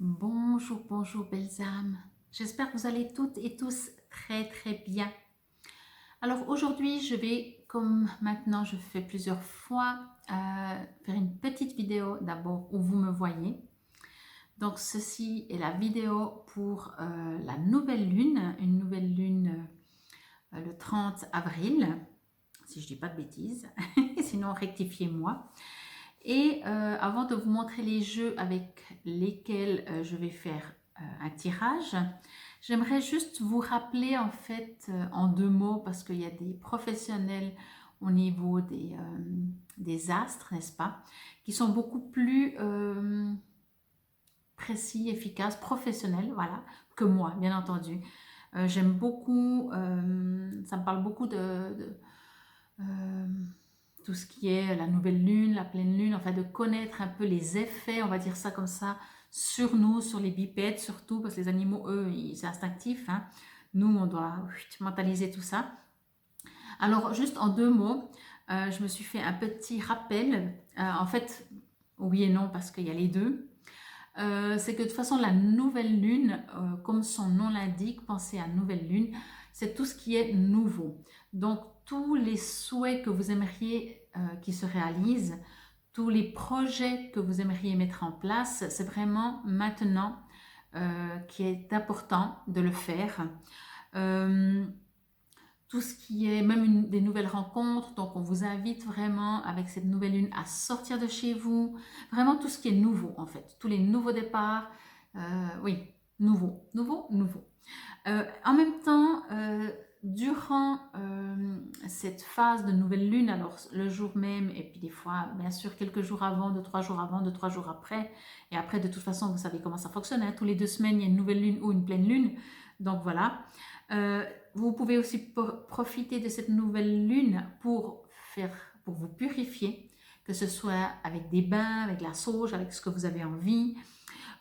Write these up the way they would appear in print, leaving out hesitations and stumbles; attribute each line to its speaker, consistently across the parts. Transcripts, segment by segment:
Speaker 1: Bonjour, bonjour belles âmes. J'espère que vous allez toutes et tous très bien. Alors aujourd'hui, je vais, comme maintenant je fais plusieurs fois, faire une petite vidéo d'abord où vous me voyez. Donc ceci est la vidéo pour la nouvelle lune, une nouvelle lune le 30 avril, si je ne dis pas de bêtises, sinon rectifiez-moi. Et avant de vous montrer les jeux avec lesquels je vais faire un tirage, j'aimerais juste vous rappeler en fait en deux mots, parce qu'il y a des professionnels au niveau des astres, n'est-ce pas, qui sont beaucoup plus précis, efficaces, professionnels, voilà, que moi, bien entendu. J'aime beaucoup, ça me parle beaucoup de euh, tout ce qui est la nouvelle lune, la pleine lune, enfin de connaître un peu les effets, on va dire ça comme ça, sur nous, sur les bipèdes surtout, parce que les animaux, eux, c'est instinctif, hein. Nous, on doit mentaliser tout ça. Alors, juste en deux mots, je me suis fait un petit rappel. En fait, oui et non, parce qu'il y a les deux. C'est que de toute façon, la nouvelle lune, comme son nom l'indique, pensez à nouvelle lune, c'est tout ce qui est nouveau. Donc, tous les souhaits que vous aimeriez qui se réalisent, tous les projets que vous aimeriez mettre en place, c'est vraiment maintenant qui est important de le faire. Euh, tout ce qui est même des nouvelles rencontres, donc on vous invite vraiment avec cette nouvelle lune à sortir de chez vous, vraiment tout ce qui est nouveau en fait, tous les nouveaux départs, oui, nouveau. En même temps, durant cette phase de nouvelle lune, alors le jour même et puis des fois bien sûr quelques jours avant, 2-3 jours avant, 2-3 jours après, et après de toute façon vous savez comment ça fonctionne, hein, tous les 2 semaines il y a une nouvelle lune ou une pleine lune, donc voilà. Euh, vous pouvez aussi profiter de cette nouvelle lune pour vous purifier, que ce soit avec des bains, avec la sauge, avec ce que vous avez envie.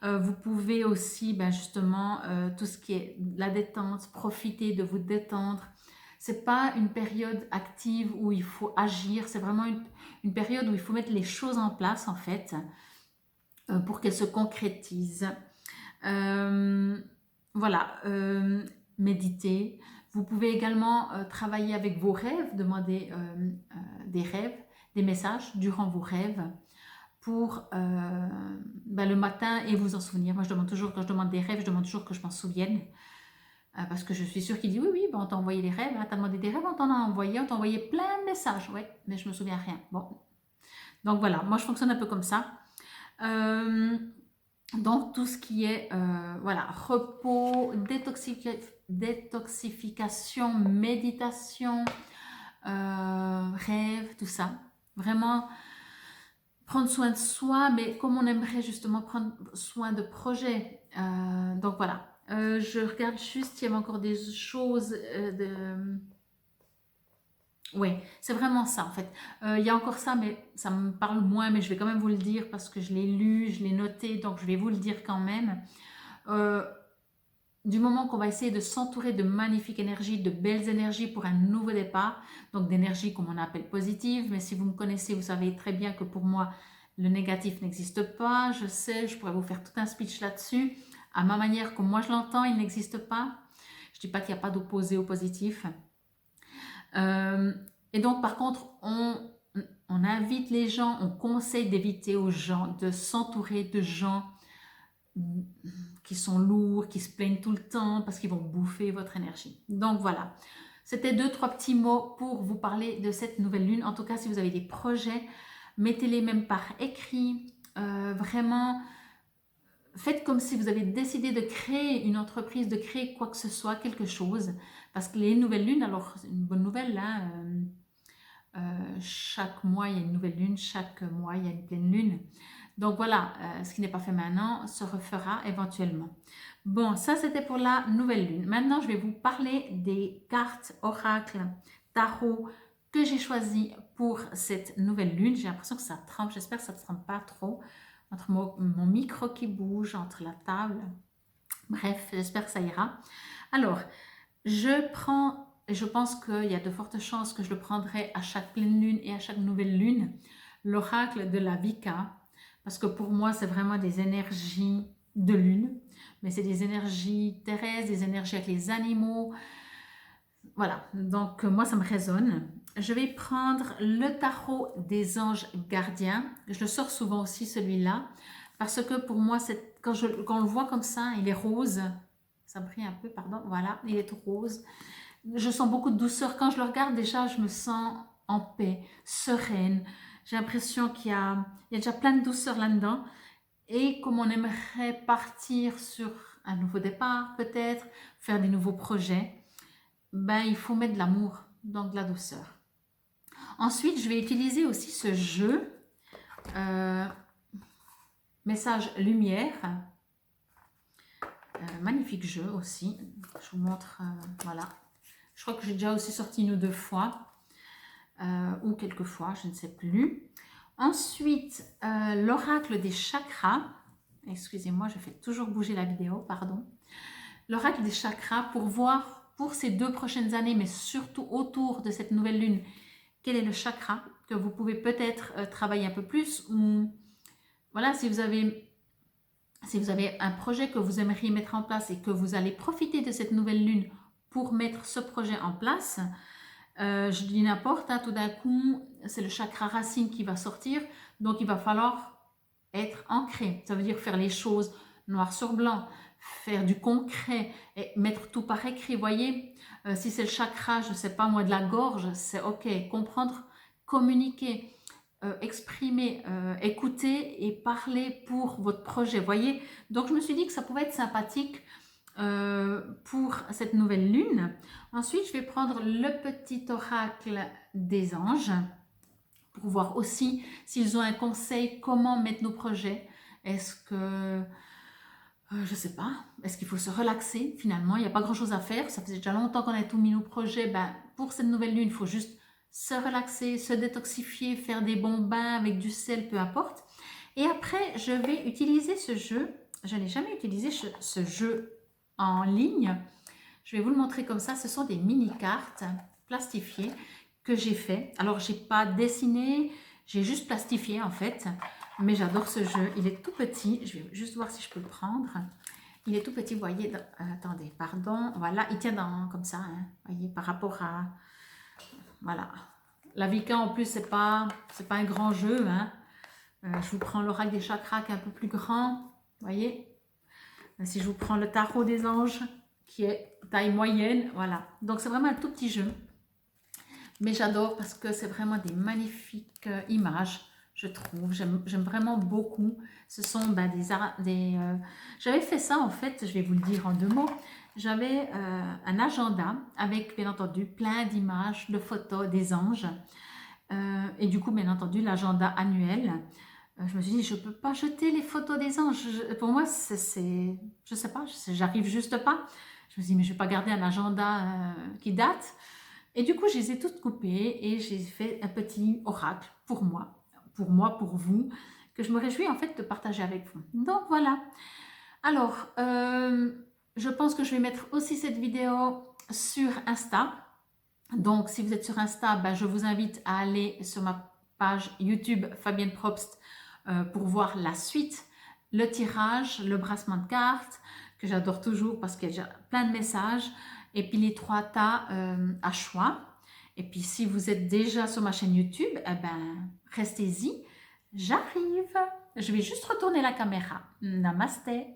Speaker 1: Vous pouvez aussi, ben justement, tout ce qui est la détente, profiter de vous détendre. C'est pas une période active où il faut agir, c'est vraiment une période où il faut mettre les choses en place en fait pour qu'elles se concrétisent. Euh, voilà, méditer. Vous pouvez également travailler avec vos rêves, demander des rêves, des messages durant vos rêves pour ben, le matin et vous en souvenir. Moi, je demande toujours, quand je demande des rêves, je demande toujours que je m'en souvienne. Parce que je suis sûre qu'il dit oui, ben, on t'a envoyé les rêves, hein, t'as demandé des rêves, on t'en a envoyé, on t'a envoyé plein de messages. Ouais, mais je me souviens rien. Bon. Donc voilà, moi je fonctionne un peu comme ça. Euh, donc tout ce qui est voilà, repos, détoxification, méditation, rêve, tout ça. Vraiment prendre soin de soi, mais comme on aimerait justement prendre soin de projets. Donc voilà. Je regarde juste s'il y avait encore des choses de... Oui, c'est vraiment ça en fait. Il y a encore ça, mais ça me parle moins, mais je vais quand même vous le dire parce que je l'ai lu, je l'ai noté, donc je vais vous le dire quand même. Euh, du moment qu'on va essayer de s'entourer de magnifiques énergies, de belles énergies pour un nouveau départ, donc d'énergie comme on appelle positive, mais si vous me connaissez, vous savez très bien que pour moi, le négatif n'existe pas. Je sais, je pourrais vous faire tout un speech là-dessus. À ma manière, comme moi je l'entends, il n'existe pas. Je ne dis pas qu'il n'y a pas d'opposé au positif. Euh, et donc, par contre, on invite les gens, on conseille d'éviter aux gens de s'entourer de gens qui sont lourds, qui se plaignent tout le temps parce qu'ils vont bouffer votre énergie. Donc voilà, c'était 2-3 petits mots pour vous parler de cette nouvelle lune. En tout cas, si vous avez des projets, mettez-les même par écrit. Vraiment, faites comme si vous avez décidé de créer une entreprise, de créer quoi que ce soit, quelque chose. Parce que les nouvelles lunes, alors c'est une bonne nouvelle, hein, chaque mois il y a une nouvelle lune, chaque mois il y a une pleine lune. Donc voilà, ce qui n'est pas fait maintenant se refera éventuellement. Bon, ça c'était pour la nouvelle lune. Maintenant, je vais vous parler des cartes oracle tarot que j'ai choisies pour cette nouvelle lune. J'ai l'impression que ça trempe, j'espère que ça ne trempe pas trop. Entre mon micro qui bouge, entre la table. Bref, j'espère que ça ira. Alors, je pense qu'il y a de fortes chances que je le prendrai à chaque pleine lune et à chaque nouvelle lune, l'oracle de la Vika, parce que pour moi, c'est vraiment des énergies de lune, mais c'est des énergies terrestres, des énergies avec les animaux. Voilà, donc moi ça me résonne. Je vais prendre le tarot des anges gardiens. Je le sors souvent aussi celui-là, parce que pour moi, quand on le voit comme ça, il est rose. Ça brille un peu, pardon. Voilà, il est tout rose. Je sens beaucoup de douceur. Quand je le regarde, déjà, je me sens en paix, sereine. J'ai l'impression il y a déjà plein de douceur là-dedans. Et comme on aimerait partir sur un nouveau départ, peut-être, faire des nouveaux projets, ben, il faut mettre de l'amour, donc de la douceur. Ensuite, je vais utiliser aussi ce jeu, message lumière, magnifique jeu aussi. Je vous montre, voilà. Je crois que j'ai déjà aussi sorti une ou deux fois, ou quelques fois, je ne sais plus. Ensuite, l'oracle des chakras. Excusez-moi, je fais toujours bouger la vidéo, pardon. L'oracle des chakras pour voir pour ces 2 prochaines années, mais surtout autour de cette nouvelle lune, quel est le chakra que vous pouvez peut-être travailler un peu plus, ou voilà, si vous avez un projet que vous aimeriez mettre en place et que vous allez profiter de cette nouvelle lune pour mettre ce projet en place, je dis n'importe, hein, tout d'un coup, c'est le chakra racine qui va sortir, donc il va falloir être ancré, ça veut dire faire les choses noir sur blanc, faire du concret et mettre tout par écrit, voyez, si c'est le chakra, je ne sais pas moi, de la gorge, c'est ok, comprendre, communiquer, exprimer, écouter et parler pour votre projet, voyez. Donc je me suis dit que ça pouvait être sympathique pour cette nouvelle lune. Ensuite, je vais prendre le petit oracle des anges pour voir aussi s'ils ont un conseil, comment mettre nos projets. Est-ce que je ne sais pas, est-ce qu'il faut se relaxer finalement? Il n'y a pas grand chose à faire, ça faisait déjà longtemps qu'on a tout mis nos projets. Ben, pour cette nouvelle lune, il faut juste se relaxer, se détoxifier, faire des bons bains avec du sel, peu importe. Et après, je vais utiliser ce jeu. Je n'ai jamais utilisé ce jeu en ligne. Je vais vous le montrer comme ça. Ce sont des mini-cartes plastifiées que j'ai fait. Alors, je n'ai pas dessiné, j'ai juste plastifié en fait. Mais j'adore ce jeu. Il est tout petit. Je vais juste voir si je peux le prendre. Il est tout petit, vous voyez. Attendez, pardon. Voilà, il tient comme ça. Hein, voyez, par rapport à... Voilà. La Vika, en plus, c'est pas un grand jeu. Hein. Je vous prends l'oracle des chakras qui est un peu plus grand. Vous voyez. Si je vous prends le tarot des anges, qui est taille moyenne. Voilà. Donc, c'est vraiment un tout petit jeu. Mais j'adore parce que c'est vraiment des magnifiques images. Je trouve, j'aime vraiment beaucoup. Ce sont j'avais fait ça en fait, je vais vous le dire en 2 mots. J'avais un agenda avec bien entendu plein d'images, de photos des anges. Et du coup, bien entendu, l'agenda annuel. Je me suis dit, je ne peux pas jeter les photos des anges. Pour moi, je ne sais pas, j'arrive juste pas. Je me suis dit, mais je ne vais pas garder un agenda qui date. Et du coup, je les ai toutes coupées et j'ai fait un petit oracle pour moi, pour vous, que je me réjouis en fait de partager avec vous. Donc voilà. Alors, je pense que je vais mettre aussi cette vidéo sur Insta. Donc, si vous êtes sur Insta, ben, je vous invite à aller sur ma page YouTube Fabienne Probst pour voir la suite, le tirage, le brassement de cartes, que j'adore toujours parce qu'il y a déjà plein de messages, et puis les 3 tas à choix. Et puis, si vous êtes déjà sur ma chaîne YouTube, eh ben, restez-y, j'arrive. Je vais juste retourner la caméra. Namasté.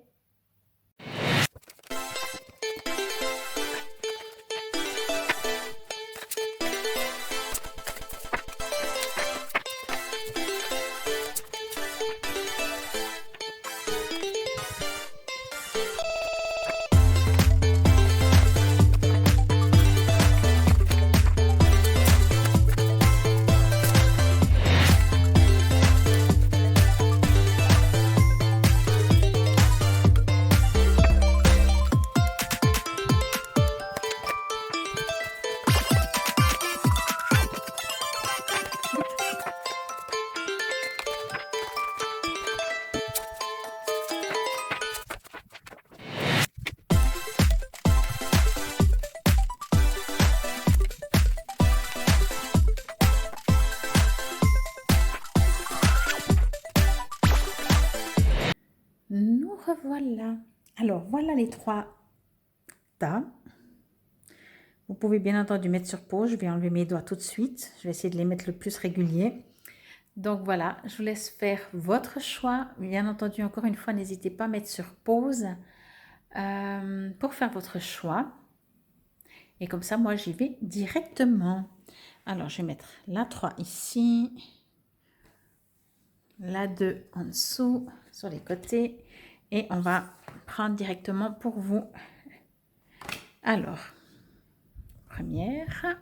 Speaker 1: nous revoilà. Alors, voilà les 3 tas. Vous pouvez bien entendu mettre sur pause. Je vais enlever mes doigts tout de suite. Je vais essayer de les mettre le plus régulier. Donc voilà, je vous laisse faire votre choix. Bien entendu, encore une fois, n'hésitez pas à mettre sur pause pour faire votre choix. Et comme ça, moi, j'y vais directement. Alors, je vais mettre la 3 ici. La 2 en dessous, sur les côtés. Et on va prendre directement pour vous. Alors, première.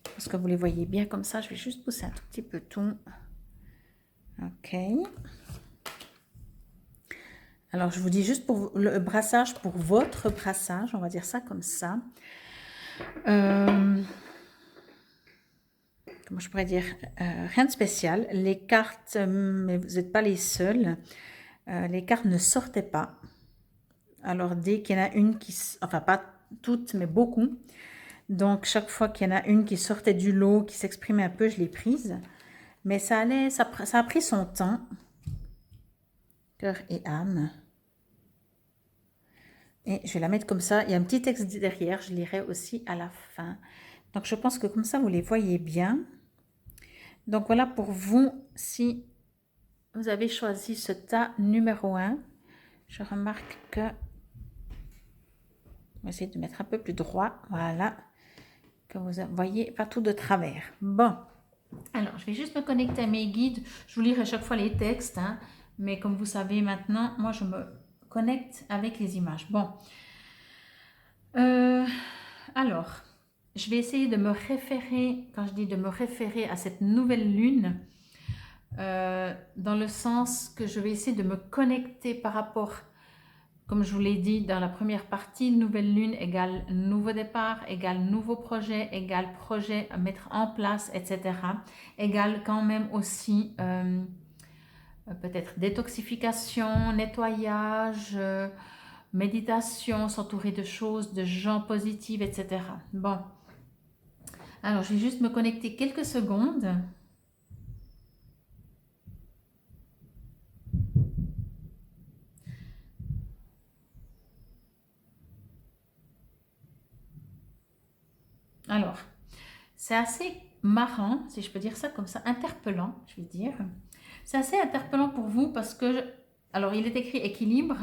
Speaker 1: Parce que vous les voyez bien comme ça, je vais juste pousser un tout petit peu tout. Ok. Alors, je vous dis juste pour le brassage, pour votre brassage, on va dire ça comme ça. Comment je pourrais dire, rien de spécial. Les cartes, mais vous n'êtes pas les seuls. Les cartes ne sortaient pas. Alors, dès qu'il y en a une qui... Enfin, pas toutes, mais beaucoup. Donc, chaque fois qu'il y en a une qui sortait du lot, qui s'exprimait un peu, je l'ai prise. Mais ça allait, ça a pris son temps. Cœur et âme. Et je vais la mettre comme ça. Il y a un petit texte derrière, je lirai aussi à la fin. Donc, je pense que comme ça, vous les voyez bien. Donc, voilà pour vous, si vous avez choisi ce tas numéro 1. Je remarque que... On va essayer de mettre un peu plus droit. Voilà. Que vous voyez pas tout de travers. Bon. Alors, je vais juste me connecter à mes guides. Je vous lirai à chaque fois les textes. Hein, mais comme vous savez maintenant, moi, je me connecte avec les images. Bon. Alors, je vais essayer de me référer, quand je dis de me référer à cette nouvelle lune, dans le sens que je vais essayer de me connecter par rapport, comme je vous l'ai dit dans la première partie, nouvelle lune égale nouveau départ, égale nouveau projet, égale projet à mettre en place, etc. Égale quand même aussi peut-être détoxification, nettoyage, méditation, s'entourer de choses, de gens positifs, etc. Bon. Alors, je vais juste me connecter quelques secondes. Alors, c'est assez marrant, si je peux dire ça comme ça, interpellant, je vais dire. C'est assez interpellant pour vous parce que, alors il est écrit équilibre.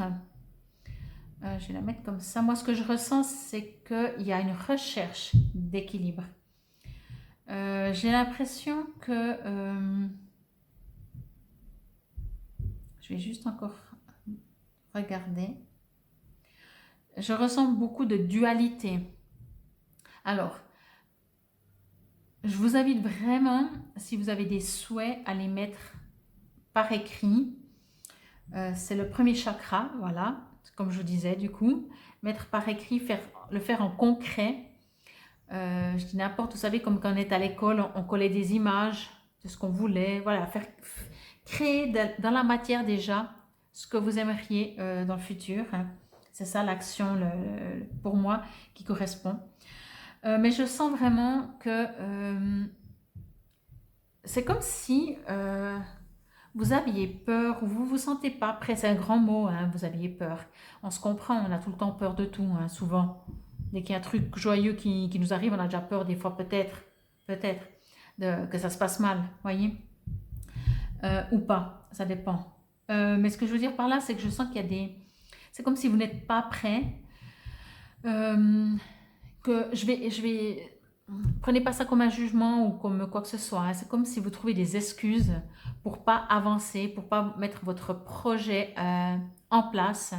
Speaker 1: Je vais la mettre comme ça. Moi, ce que je ressens, c'est qu'il y a une recherche d'équilibre. J'ai l'impression que... je vais juste encore regarder. Je ressens beaucoup de dualité. Alors, je vous invite vraiment, si vous avez des souhaits, à les mettre par écrit. C'est le premier chakra, voilà, comme je vous disais du coup. Mettre par écrit, le faire en concret. Je dis n'importe, vous savez, comme quand on est à l'école, on collait des images de ce qu'on voulait. Voilà, créer dans la matière déjà ce que vous aimeriez dans le futur. Hein. C'est ça l'action pour moi qui correspond. Mais je sens vraiment que c'est comme si vous aviez peur ou vous ne vous sentez pas prêt. C'est un grand mot, hein, vous aviez peur. On se comprend, on a tout le temps peur de tout, hein, souvent. Dès qu'il y a un truc joyeux qui nous arrive, on a déjà peur des fois, peut-être, que ça se passe mal, voyez, ou pas, ça dépend. Mais ce que je veux dire par là, c'est que je sens qu'il y a des... C'est comme si vous n'êtes pas prêt. Que je vais... Prenez pas ça comme un jugement ou comme quoi que ce soit. Hein. C'est comme si vous trouvez des excuses pour pas avancer, pour pas mettre votre projet en place.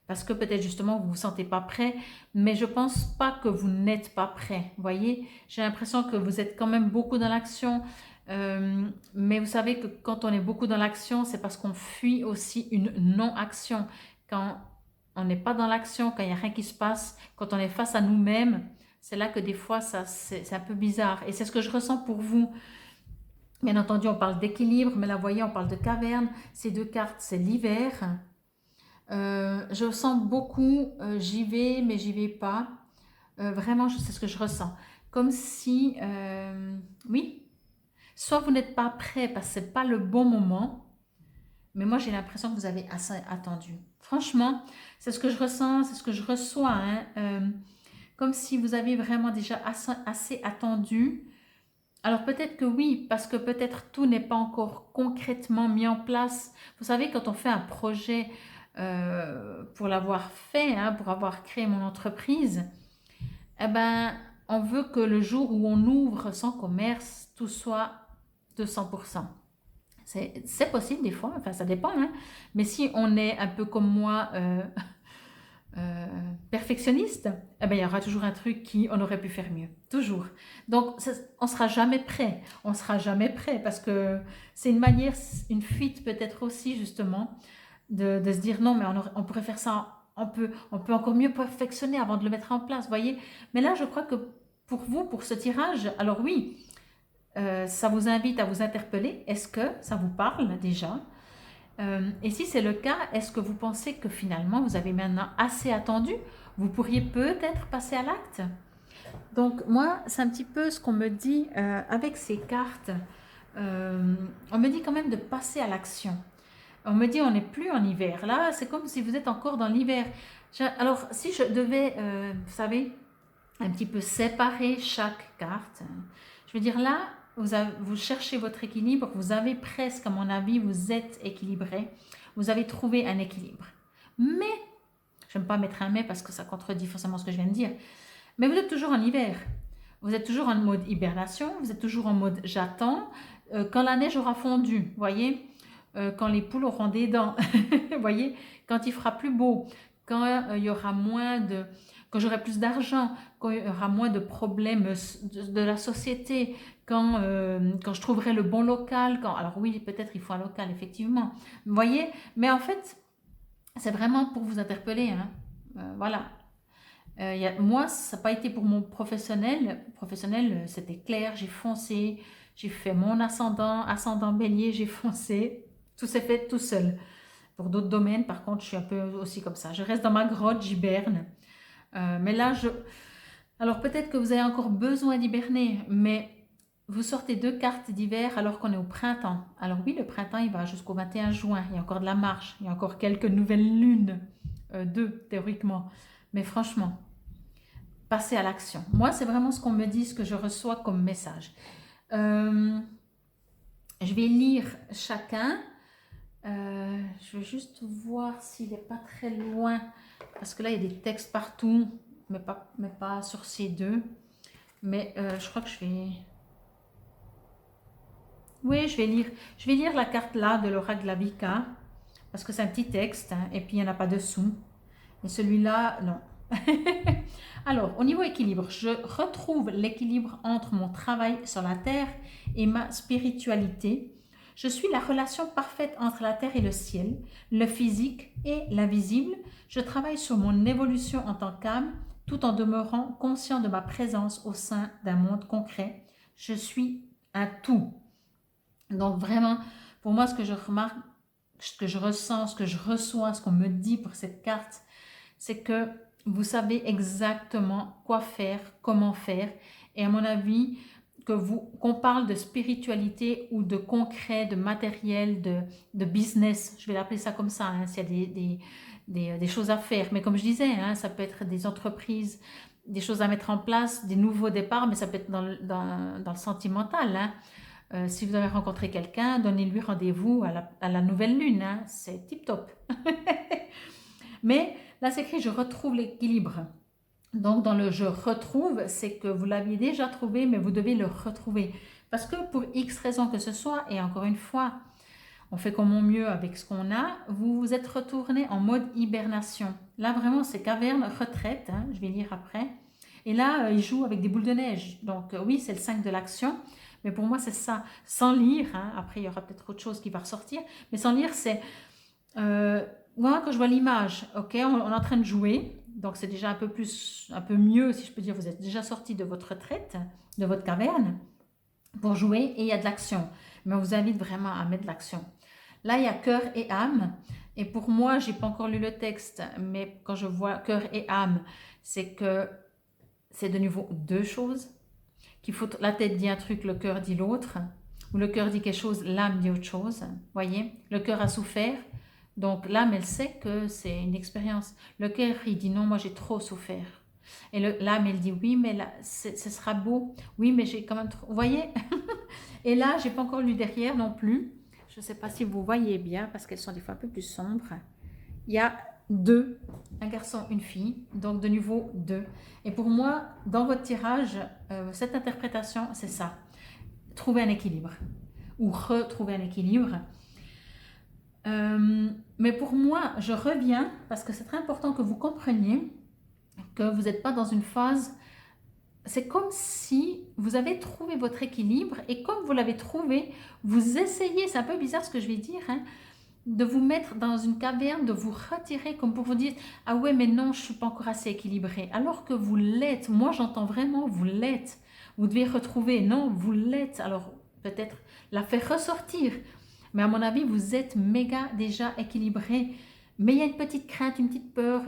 Speaker 1: Parce que peut-être justement vous ne vous sentez pas prêt, mais je pense pas que vous n'êtes pas prêt. Vous voyez, j'ai l'impression que vous êtes quand même beaucoup dans l'action, mais vous savez que quand on est beaucoup dans l'action, c'est parce qu'on fuit aussi une non-action. Quand on n'est pas dans l'action, quand il n'y a rien qui se passe, quand on est face à nous-mêmes, c'est là que des fois c'est un peu bizarre. Et c'est ce que je ressens pour vous. Bien entendu, on parle d'équilibre, mais là, vous voyez, on parle de caverne. Ces deux cartes, c'est l'hiver. Je sens beaucoup, j'y vais, mais j'y vais pas. Vraiment, c'est ce que je ressens. Comme si, oui, soit vous n'êtes pas prêt parce que ce n'est pas le bon moment, Mais moi, j'ai l'impression que vous avez assez attendu. Franchement, c'est ce que je ressens, c'est ce que je reçois, hein. Comme si vous avez vraiment déjà assez attendu. Alors peut-être que oui, parce que peut-être tout n'est pas encore concrètement mis en place. Vous savez, quand on fait un projet pour l'avoir fait, hein, pour avoir créé mon entreprise, eh ben, on veut que le jour où on ouvre son commerce, tout soit de 100%. C'est possible des fois, enfin ça dépend, hein. Mais si on est un peu comme moi, perfectionniste, eh ben, il y aura toujours un truc on aurait pu faire mieux. Toujours. Donc, on ne sera jamais prêt. On ne sera jamais prêt parce que c'est une manière, une fuite peut-être aussi justement, de se dire non, mais on pourrait faire ça, on peut encore mieux perfectionner avant de le mettre en place, voyez. Mais là, je crois que pour vous, pour ce tirage, alors oui, ça vous invite à vous interpeller. Est-ce que ça vous parle déjà? Et si c'est le cas, est-ce que vous pensez que finalement vous avez maintenant assez attendu? Vous pourriez peut-être passer à l'acte? Donc moi, c'est un petit peu ce qu'on me dit avec ces cartes. On me dit quand même de passer à l'action. On me dit on n'est plus en hiver. Là, c'est comme si vous êtes encore dans l'hiver. Alors, si je devais, vous savez, un petit peu séparer chaque carte, je veux dire là, vous cherchez votre équilibre, vous avez presque, à mon avis, vous êtes équilibré, vous avez trouvé un équilibre. Mais, je n'aime pas mettre un mais parce que ça contredit forcément ce que je viens de dire, mais vous êtes toujours en hiver. Vous êtes toujours en mode hibernation, vous êtes toujours en mode j'attends. Quand la neige aura fondu, voyez, quand les poules auront des dents, voyez, quand il fera plus beau, quand il y aura moins de, quand j'aurai plus d'argent, quand il y aura moins de problèmes de la société, quand je trouverai le bon local, alors oui, peut-être il faut un local, effectivement, vous voyez, mais en fait, c'est vraiment pour vous interpeller, hein. Voilà. Moi, ça n'a pas été pour mon professionnel. Professionnel, c'était clair, j'ai foncé, j'ai fait mon ascendant bélier, j'ai foncé. Tout s'est fait tout seul. Pour d'autres domaines, par contre, je suis un peu aussi comme ça. Je reste dans ma grotte, j'hiberne. Mais là, alors peut-être que vous avez encore besoin d'hiberner, mais vous sortez 2 cartes d'hiver alors qu'on est au printemps. Alors oui, le printemps, il va jusqu'au 21 juin. Il y a encore de la marche. Il y a encore quelques nouvelles lunes. 2, théoriquement. Mais franchement, passer à l'action. Moi, c'est vraiment ce qu'on me dit, ce que je reçois comme message. Je vais lire chacun. Je vais juste voir s'il n'est pas très loin, parce que là, il y a des textes partout, mais pas sur ces 2. Mais je crois que je vais... Oui, je vais lire la carte là de l'oracle de la Vika, parce que c'est un petit texte, hein, et puis il n'y en a pas dessous. Et celui-là, non. Alors, au niveau équilibre, je retrouve l'équilibre entre mon travail sur la terre et ma spiritualité. Je suis la relation parfaite entre la terre et le ciel, le physique et l'invisible. Je travaille sur mon évolution en tant qu'âme, tout en demeurant conscient de ma présence au sein d'un monde concret. Je suis un tout. Donc vraiment, pour moi, ce que je remarque, ce que je ressens, ce que je reçois, ce qu'on me dit pour cette carte, c'est que vous savez exactement quoi faire, comment faire. Et à mon avis, qu'on parle de spiritualité ou de concret, de matériel, de business, je vais l'appeler ça comme ça, hein, s'il y a des choses à faire. Mais comme je disais, hein, ça peut être des entreprises, des choses à mettre en place, des nouveaux départs, mais ça peut être dans le sentimental, hein. Si vous avez rencontré quelqu'un, donnez-lui rendez-vous à la nouvelle lune, hein, c'est tip top. Mais là, c'est écrit « je retrouve l'équilibre ». Donc, dans le « je retrouve », c'est que vous l'aviez déjà trouvé, mais vous devez le retrouver. Parce que pour X raisons que ce soit, et encore une fois, on fait comme on mieux avec ce qu'on a, vous vous êtes retourné en mode hibernation. Là, vraiment, c'est caverne, retraite, hein, je vais lire après. Et là, il joue avec des boules de neige. Donc, oui, c'est le 5 de l'action. Mais pour moi, c'est ça. Sans lire, hein, après, il y aura peut-être autre chose qui va ressortir. Mais sans lire, c'est... Moi, quand je vois l'image, ok, on est en train de jouer, donc c'est déjà un peu mieux, si je peux dire, vous êtes déjà sorti de votre retraite, de votre caverne, pour jouer, et il y a de l'action. Mais on vous invite vraiment à mettre de l'action. Là, il y a cœur et âme, et pour moi, j'ai pas encore lu le texte, mais quand je vois cœur et âme, c'est que c'est de nouveau 2 choses, qu'il faut, la tête dit un truc, le cœur dit l'autre. où le cœur dit quelque chose, l'âme dit autre chose. Voyez, le cœur a souffert, donc l'âme, elle sait que c'est une expérience. Le cœur, il dit non, moi j'ai trop souffert. Et l'âme, elle dit oui, mais là, ce sera beau. Oui, mais j'ai quand même trop. Vous voyez? Et là, j'ai pas encore lu derrière non plus. Je ne sais pas si vous voyez bien, parce qu'elles sont des fois un peu plus sombres. Il y a deux, un garçon, une fille, donc de niveau 2. Et pour moi, dans votre tirage, cette interprétation, c'est ça. Trouver un équilibre ou retrouver un équilibre. Mais pour moi, je reviens, parce que c'est très important que vous compreniez que vous n'êtes pas dans une phase... C'est comme si vous avez trouvé votre équilibre et comme vous l'avez trouvé, vous essayez, c'est un peu bizarre ce que je vais dire, hein, de vous mettre dans une caverne, de vous retirer comme pour vous dire « Ah ouais, mais non, je ne suis pas encore assez équilibré. » Alors que vous l'êtes. Moi, j'entends vraiment vous l'êtes. Vous devez retrouver. Non, vous l'êtes. Alors, peut-être la faire ressortir. Mais à mon avis, vous êtes méga déjà équilibré. Mais il y a une petite crainte, une petite peur,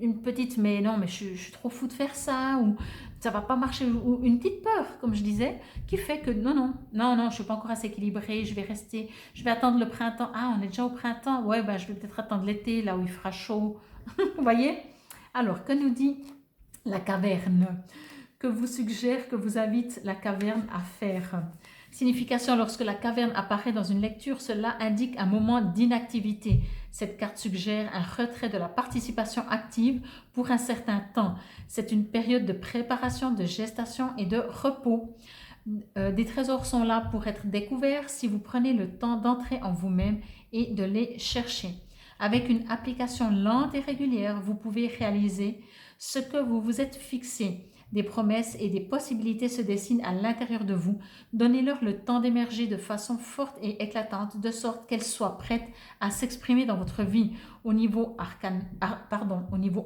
Speaker 1: une petite « mais non, mais je suis trop fou de faire ça » ou « ça va pas marcher » ou une petite peur, comme je disais, qui fait que non, je ne suis pas encore assez équilibrée, je vais attendre le printemps. Ah, on est déjà au printemps. Ouais, ben, je vais peut-être attendre l'été, là où il fera chaud. Vous voyez? Alors, que nous dit la caverne? Que vous suggère, que vous invite la caverne à faire? Signification, lorsque la caverne apparaît dans une lecture, cela indique un moment d'inactivité. Cette carte suggère un retrait de la participation active pour un certain temps. C'est une période de préparation, de gestation et de repos. Des trésors sont là pour être découverts si vous prenez le temps d'entrer en vous-même et de les chercher. Avec une application lente et régulière, vous pouvez réaliser ce que vous vous êtes fixé. Des promesses et des possibilités se dessinent à l'intérieur de vous. Donnez-leur le temps d'émerger de façon forte et éclatante, de sorte qu'elles soient prêtes à s'exprimer dans votre vie. Au niveau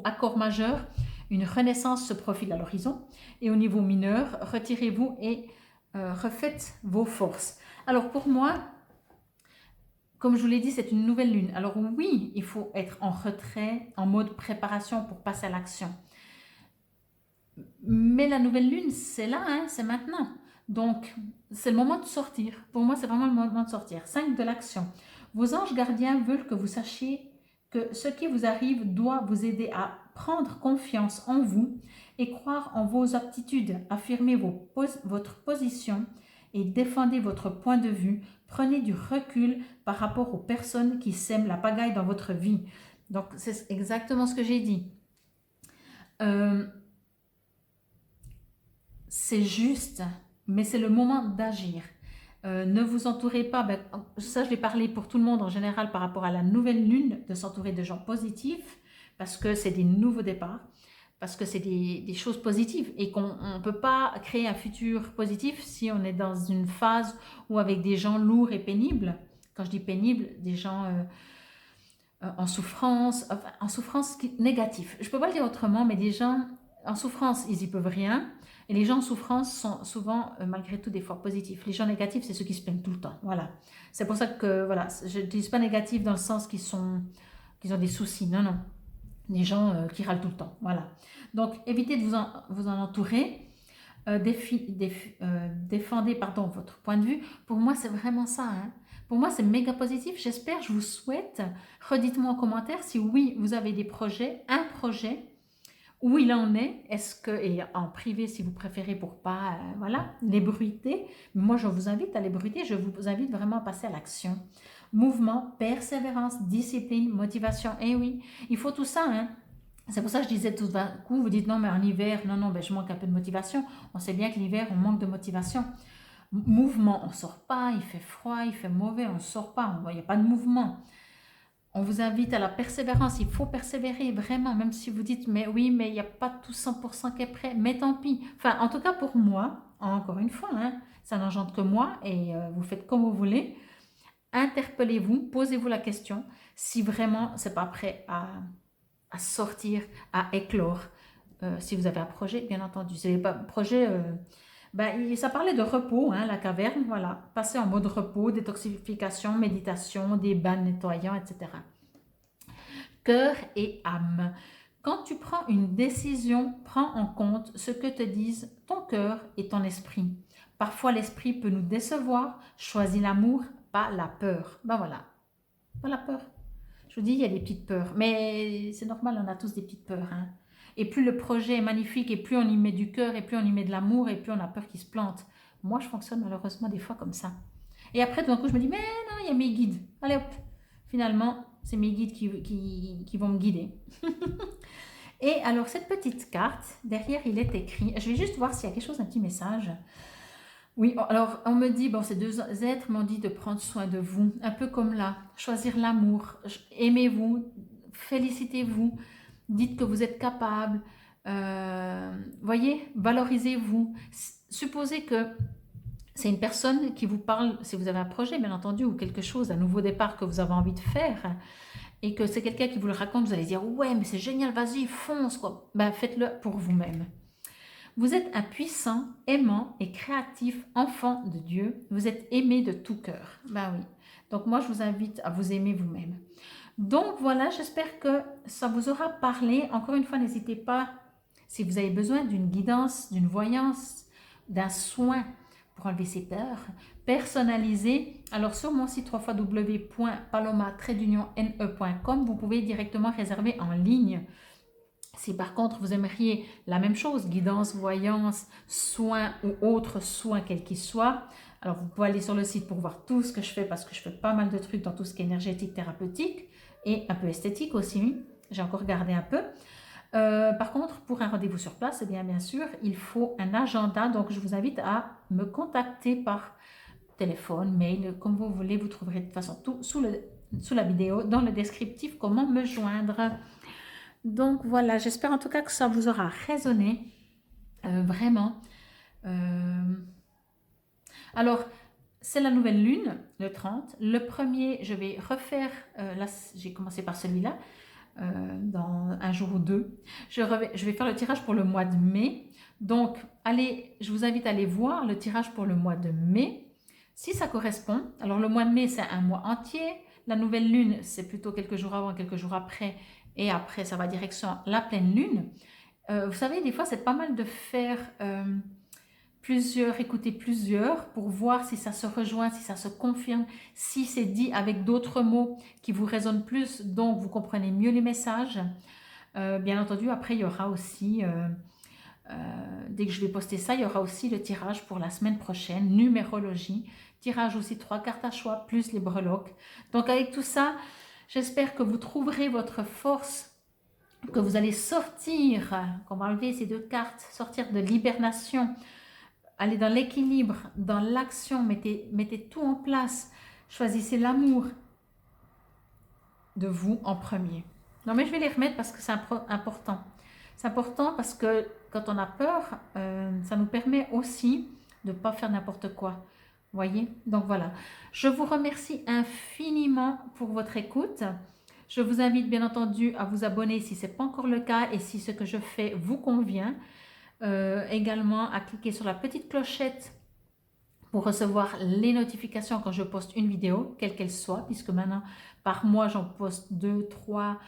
Speaker 1: accord majeur, une renaissance se profile à l'horizon. Et au niveau mineur, retirez-vous et refaites vos forces. Alors pour moi, comme je vous l'ai dit, c'est une nouvelle lune. Alors oui, il faut être en retrait, en mode préparation pour passer à l'action. Mais la nouvelle lune, c'est là, hein, c'est maintenant. Donc, c'est le moment de sortir. Pour moi, c'est vraiment le moment de sortir. 5 de l'action. Vos anges gardiens veulent que vous sachiez que ce qui vous arrive doit vous aider à prendre confiance en vous et croire en vos aptitudes. Affirmez votre position et défendez votre point de vue. Prenez du recul par rapport aux personnes qui sèment la pagaille dans votre vie. Donc, c'est exactement ce que j'ai dit. C'est juste, mais c'est le moment d'agir. Ne vous entourez pas, ça je vais parler pour tout le monde en général par rapport à la nouvelle lune, de s'entourer de gens positifs, parce que c'est des nouveaux départs, parce que c'est des choses positives et qu'on ne peut pas créer un futur positif si on est dans une phase où avec des gens lourds et pénibles. Quand je dis pénibles, des gens en souffrance négative. Je ne peux pas le dire autrement, mais des gens en souffrance, ils n'y peuvent rien. Et les gens en souffrance sont souvent, malgré tout, des fois positifs. Les gens négatifs, c'est ceux qui se plaignent tout le temps. Voilà. C'est pour ça que, voilà, je n'utilise pas négatif dans le sens qu'ils ont des soucis. Non, non. Les gens qui râlent tout le temps. Voilà. Donc, évitez de vous en entourer. Défendez votre point de vue. Pour moi, c'est vraiment ça. Hein. Pour moi, c'est méga positif. J'espère, je vous souhaite. Redites-moi en commentaire si oui, vous avez des projets, un projet, où il en est. Est-ce que, et en privé si vous préférez pour pas, l'ébruiter. Moi, je vous invite à l'ébruiter. Je vous invite vraiment à passer à l'action. Mouvement, persévérance, discipline, motivation. Eh oui, il faut tout ça, hein. C'est pour ça que je disais tout d'un coup, vous dites non, mais en hiver, non, je manque un peu de motivation. On sait bien que l'hiver, on manque de motivation. Mouvement, on ne sort pas, il fait froid, il fait mauvais, on ne sort pas, il n'y a pas de mouvement. On vous invite à la persévérance, il faut persévérer vraiment, même si vous dites, mais oui, mais il n'y a pas tout 100% qui est prêt, mais tant pis. Enfin, en tout cas pour moi, encore une fois, hein, ça n'engendre que moi et vous faites comme vous voulez. Interpellez-vous, posez-vous la question si vraiment c'est pas prêt à sortir, à éclore. Si vous avez un projet, bien entendu. Si vous n'avez pas un projet, ça parlait de repos, hein, la caverne, voilà. Passer en mode repos, détoxification, méditation, des bains nettoyants, etc. Cœur et âme. Quand tu prends une décision, prends en compte ce que te disent ton cœur et ton esprit. Parfois, l'esprit peut nous décevoir. Choisis l'amour, pas la peur. Ben voilà, pas la peur. Je vous dis, il y a des petites peurs. Mais c'est normal, on a tous des petites peurs. Hein. Et plus le projet est magnifique, et plus on y met du cœur, et plus on y met de l'amour, et plus on a peur qu'il se plante. Moi, je fonctionne malheureusement des fois comme ça. Et après, tout d'un coup, je me dis, mais non, il y a mes guides. Allez hop, finalement, c'est mes guides qui vont me guider. Et alors, cette petite carte, derrière, il est écrit, je vais juste voir s'il y a quelque chose, un petit message. Oui, alors on me dit, bon, ces deux êtres m'ont dit de prendre soin de vous, un peu comme là, choisir l'amour, aimez-vous, félicitez-vous, dites que vous êtes capable, voyez, valorisez-vous. Supposez que c'est une personne qui vous parle, si vous avez un projet bien entendu, ou quelque chose, un nouveau départ que vous avez envie de faire, et que c'est quelqu'un qui vous le raconte, vous allez dire, ouais, mais c'est génial, vas-y, fonce, quoi. Ben, faites-le pour vous-même. Vous êtes un puissant, aimant et créatif enfant de Dieu. Vous êtes aimé de tout cœur. Ben oui. Donc moi, je vous invite à vous aimer vous-même. Donc voilà, j'espère que ça vous aura parlé. Encore une fois, n'hésitez pas, si vous avez besoin d'une guidance, d'une voyance, d'un soin pour enlever ces peurs, personnalisé. Alors sur mon site www.paloma-ne.com, vous pouvez directement réserver en ligne. Si par contre vous aimeriez la même chose, guidance, voyance, soins ou autres soins quels qu'ils soient, alors vous pouvez aller sur le site pour voir tout ce que je fais parce que je fais pas mal de trucs dans tout ce qui est énergétique, thérapeutique et un peu esthétique aussi. J'ai encore gardé un peu. Par contre, pour un rendez-vous sur place, eh bien sûr, il faut un agenda. Donc, je vous invite à me contacter par téléphone, mail, comme vous voulez. Vous trouverez de toute façon tout sous la vidéo, dans le descriptif, comment me joindre. Donc voilà, j'espère en tout cas que ça vous aura résonné, vraiment. Alors, c'est la nouvelle lune, le 30. Le premier, je vais refaire, là j'ai commencé par celui-là, dans un jour ou deux. Je vais faire le tirage pour le mois de mai. Donc, allez, je vous invite à aller voir le tirage pour le mois de mai, si ça correspond. Alors, le mois de mai, c'est un mois entier. La nouvelle lune, c'est plutôt quelques jours avant, quelques jours après. Et après, ça va direction la pleine lune. Vous savez, des fois, c'est pas mal de faire écouter plusieurs pour voir si ça se rejoint, si ça se confirme, si c'est dit avec d'autres mots qui vous résonnent plus, donc vous comprenez mieux les messages. Bien entendu, après, il y aura aussi, dès que je vais poster ça, il y aura aussi le tirage pour la semaine prochaine, numérologie, tirage aussi 3 cartes à choix, plus les breloques. Donc avec tout ça, j'espère que vous trouverez votre force, que vous allez sortir, qu'on va enlever ces deux cartes, sortir de l'hibernation, aller dans l'équilibre, dans l'action, mettez tout en place, choisissez l'amour de vous en premier. Non mais je vais les remettre parce que c'est important. C'est important parce que quand on a peur, ça nous permet aussi de ne pas faire n'importe quoi. Voyez? Donc voilà. Je vous remercie infiniment pour votre écoute. Je vous invite bien entendu à vous abonner si ce n'est pas encore le cas et si ce que je fais vous convient. Également à cliquer sur la petite clochette pour recevoir les notifications quand je poste une vidéo, quelle qu'elle soit, puisque maintenant par mois j'en poste 2, 3,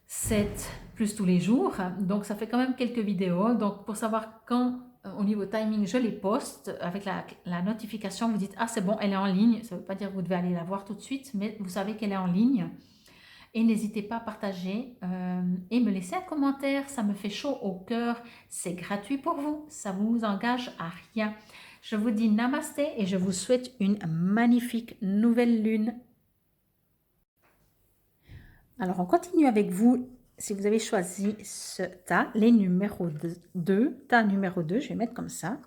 Speaker 1: 7, plus tous les jours. Donc ça fait quand même quelques vidéos. Donc pour savoir quand au niveau timing je les poste, avec la notification, vous dites « Ah c'est bon, elle est en ligne ». Ça ne veut pas dire que vous devez aller la voir tout de suite, mais vous savez qu'elle est en ligne. Et n'hésitez pas à partager et me laisser un commentaire, ça me fait chaud au cœur. C'est gratuit pour vous, ça ne vous engage à rien. Je vous dis namasté et je vous souhaite une magnifique nouvelle lune. Alors, on continue avec vous. Si vous avez choisi ce tas, les numéros 2, tas numéro 2, je vais mettre comme ça.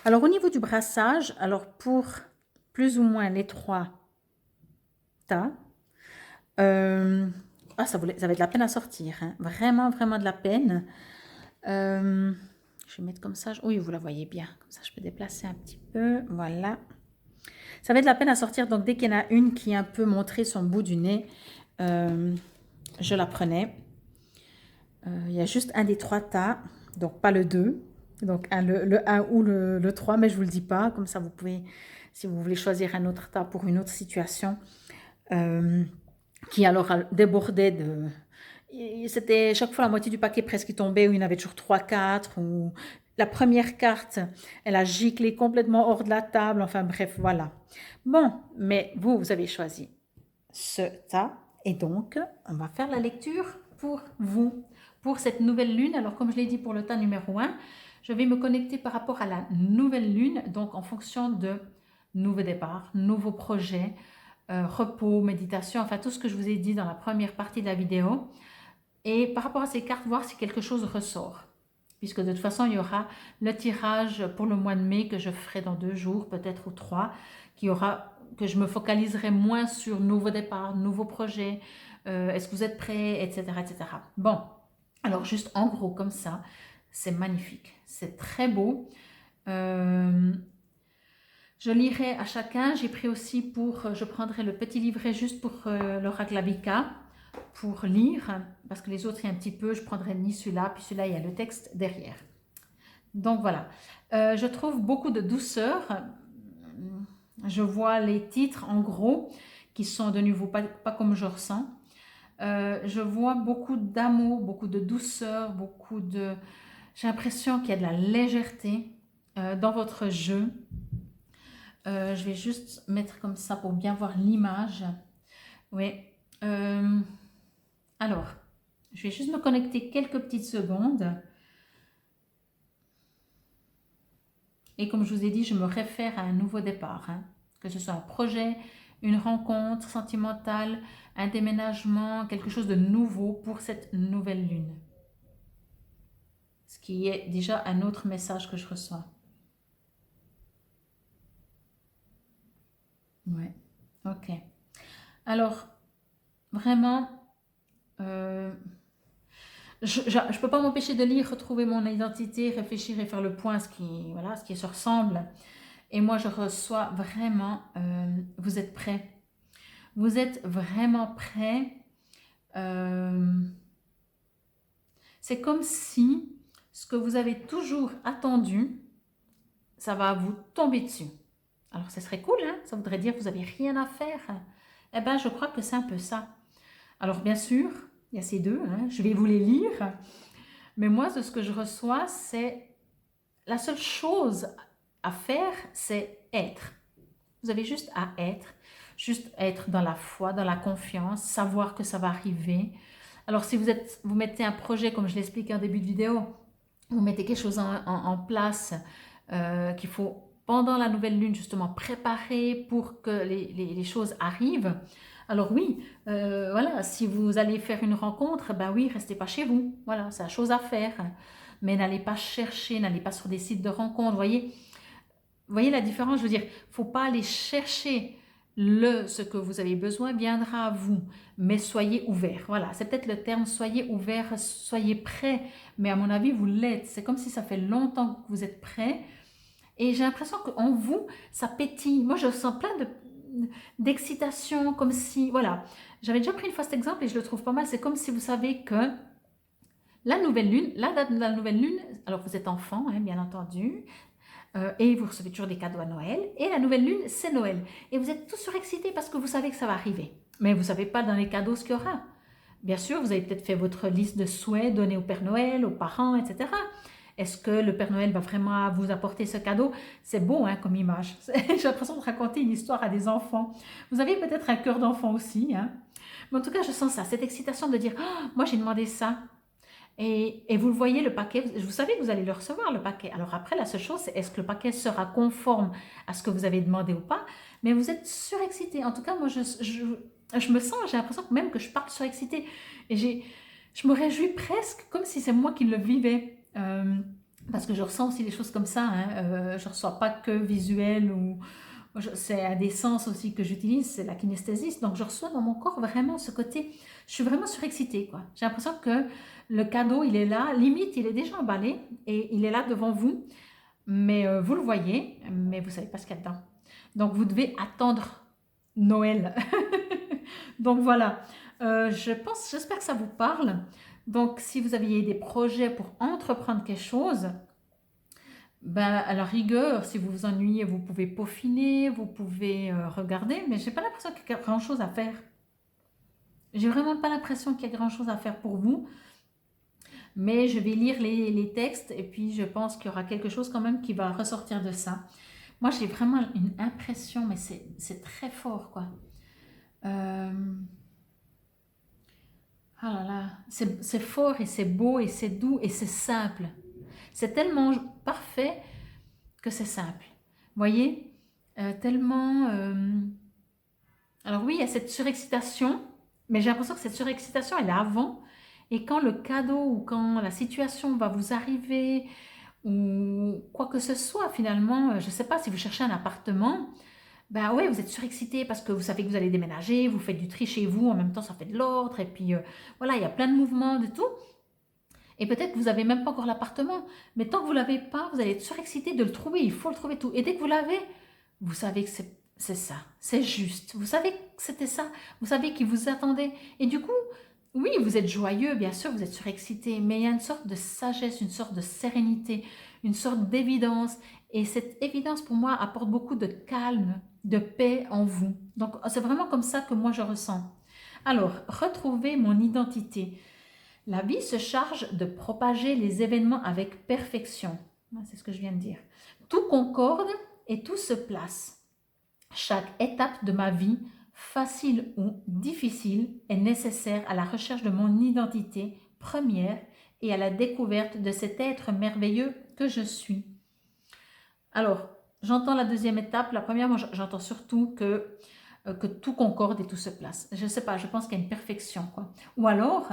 Speaker 1: Alors, au niveau du brassage, alors pour plus ou moins les 3 tas, ça va être de la peine à sortir, hein. Vraiment, vraiment de la peine. Je vais mettre comme ça. Oui, vous la voyez bien. Comme ça, je peux déplacer un petit peu. Voilà. Ça va être de la peine à sortir. Donc, dès qu'il y en a une qui a un peu montré son bout du nez, je la prenais. Il y a juste un des 3 tas. Donc, pas le 2. Donc, le 1 ou le 3. Mais je ne vous le dis pas. Comme ça, vous pouvez, si vous voulez choisir un autre tas pour une autre situation, qui alors débordait de... C'était chaque fois la moitié du paquet presque qui tombait, ou il y en avait toujours 3, 4, ou la première carte, elle a giclé complètement hors de la table, enfin bref, voilà. Bon, mais vous avez choisi ce tas, et donc on va faire la lecture pour vous, pour cette nouvelle lune. Alors comme je l'ai dit pour le tas numéro 1, je vais me connecter par rapport à la nouvelle lune, donc en fonction de nouveau départ, nouveau projet, repos, méditation, enfin tout ce que je vous ai dit dans la première partie de la vidéo. Et par rapport à ces cartes, voir si quelque chose ressort. Puisque de toute façon, il y aura le tirage pour le mois de mai que je ferai dans 2 jours, peut-être ou 3, que je me focaliserai moins sur nouveau départ, nouveau projet, est-ce que vous êtes prêts, etc., etc. Bon, alors juste en gros comme ça, c'est magnifique, c'est très beau. Je lirai à chacun, j'ai pris aussi je prendrai le petit livret juste pour l'oracle Vika, pour lire, parce que les autres, il y a un petit peu, je prendrai ni celui-là, puis celui-là, il y a le texte derrière. Donc voilà, je trouve beaucoup de douceur. Je vois les titres en gros, qui sont de nouveau pas comme je ressens. Je vois beaucoup d'amour, beaucoup de douceur, j'ai l'impression qu'il y a de la légèreté dans votre jeu. Je vais juste mettre comme ça pour bien voir l'image. Oui. Alors, je vais juste me connecter quelques petites secondes. Et comme je vous ai dit, je me réfère à un nouveau départ. Que ce soit un projet, une rencontre sentimentale, un déménagement, quelque chose de nouveau pour cette nouvelle lune. Ce qui est déjà un autre message que je reçois. Ouais, ok. Alors, vraiment, je ne peux pas m'empêcher de lire, retrouver mon identité, réfléchir et faire le point, voilà, ce qui se ressemble. Et moi, je reçois vraiment, vous êtes prêts. Vous êtes vraiment prêts. C'est comme si ce que vous avez toujours attendu, ça va vous tomber dessus. Alors, ça serait cool, hein? Ça voudrait dire que vous n'avez rien à faire. Eh bien, je crois que c'est un peu ça. Alors, bien sûr, il y a ces deux, hein, je vais vous les lire. Mais moi, ce que je reçois, c'est la seule chose à faire, c'est être. Vous avez juste à être. Juste être dans la foi, dans la confiance, savoir que ça va arriver. Alors, si vous mettez un projet, comme je l'expliquais en début de vidéo, vous mettez quelque chose en place qu'il faut, pendant la nouvelle lune, justement, préparer pour que les choses arrivent. Alors oui, voilà, si vous allez faire une rencontre, ben oui, restez pas chez vous. Voilà, c'est la chose à faire. Mais n'allez pas chercher, n'allez pas sur des sites de rencontres. Voyez la différence? Je veux dire, faut pas aller chercher ce que vous avez besoin viendra à vous, mais soyez ouvert. Voilà, c'est peut-être le terme, soyez ouvert, soyez prêt. Mais à mon avis, vous l'êtes. C'est comme si ça fait longtemps que vous êtes prêt. Et j'ai l'impression qu'en vous, ça pétille. Moi, je sens plein d'excitation, comme si, voilà. J'avais déjà pris une fois cet exemple et je le trouve pas mal. C'est comme si vous savez que la nouvelle lune, la date de la nouvelle lune, alors vous êtes enfant, hein, bien entendu, et vous recevez toujours des cadeaux à Noël. Et la nouvelle lune, c'est Noël. Et vous êtes tous surexcités parce que vous savez que ça va arriver. Mais vous ne savez pas dans les cadeaux ce qu'il y aura. Bien sûr, vous avez peut-être fait votre liste de souhaits donnés au Père Noël, aux parents, etc. Est-ce que le Père Noël va vraiment vous apporter ce cadeau? C'est beau hein, comme image. J'ai l'impression de raconter une histoire à des enfants. Vous avez peut-être un cœur d'enfant aussi. Hein? Mais en tout cas, je sens ça, cette excitation de dire oh, « moi j'ai demandé ça ». Et vous le voyez, le paquet, vous savez que vous allez le recevoir, le paquet. Alors après, la seule chose, c'est est-ce que le paquet sera conforme à ce que vous avez demandé ou pas. Mais vous êtes surexcité. En tout cas, moi, je me sens, j'ai l'impression que même que je parle surexcité. Et je me réjouis presque comme si c'est moi qui le vivais. Parce que je ressens aussi des choses comme ça. Hein. Je ne reçois pas que visuel ou... C'est un des sens aussi que j'utilise, c'est la kinesthésie. Donc, je reçois dans mon corps vraiment ce côté... Je suis vraiment surexcitée, quoi. J'ai l'impression que le cadeau, il est là. Limite, il est déjà emballé et il est là devant vous. Mais vous le voyez, mais vous ne savez pas ce qu'il y a dedans. Donc, vous devez attendre Noël. Donc, voilà. J'espère que ça vous parle. Donc, si vous aviez des projets pour entreprendre quelque chose... Ben, à la rigueur, si vous vous ennuyez, vous pouvez peaufiner, vous pouvez regarder, mais je n'ai pas l'impression qu'il y a grand-chose à faire. J'ai vraiment pas l'impression qu'il y a grand-chose à faire pour vous, mais je vais lire les textes et puis je pense qu'il y aura quelque chose quand même qui va ressortir de ça. Moi, j'ai vraiment une impression, mais c'est très fort, quoi. Euh, ah là là, c'est fort et c'est beau et c'est doux et c'est simple. C'est tellement parfait que c'est simple. Vous voyez? Tellement... Alors oui, il y a cette surexcitation, mais j'ai l'impression que cette surexcitation, elle est avant. Et quand le cadeau ou quand la situation va vous arriver, ou quoi que ce soit, finalement, je ne sais pas, si vous cherchez un appartement, ben ouais, vous êtes surexcité parce que vous savez que vous allez déménager, vous faites du tri chez vous, en même temps ça fait de l'ordre, et puis voilà, il y a plein de mouvements, de tout. Et peut-être que vous n'avez même pas encore l'appartement, mais tant que vous ne l'avez pas, vous allez être surexcité de le trouver, il faut le trouver tout. Et dès que vous l'avez, vous savez que c'est ça, c'est juste. Vous savez que c'était ça, vous savez qu'il vous attendait. Et du coup, oui, vous êtes joyeux, bien sûr, vous êtes surexcité, mais il y a une sorte de sagesse, une sorte de sérénité, une sorte d'évidence. Et cette évidence, pour moi, apporte beaucoup de calme, de paix en vous. Donc, c'est vraiment comme ça que moi, je ressens. Alors, retrouver mon identité. La vie se charge de propager les événements avec perfection. C'est ce que je viens de dire. Tout concorde et tout se place. Chaque étape de ma vie, facile ou difficile, est nécessaire à la recherche de mon identité première et à la découverte de cet être merveilleux que je suis. Alors, j'entends la deuxième étape. La première, moi, j'entends surtout que tout concorde et tout se place. Je ne sais pas, je pense qu'il y a une perfection, quoi. Ou alors,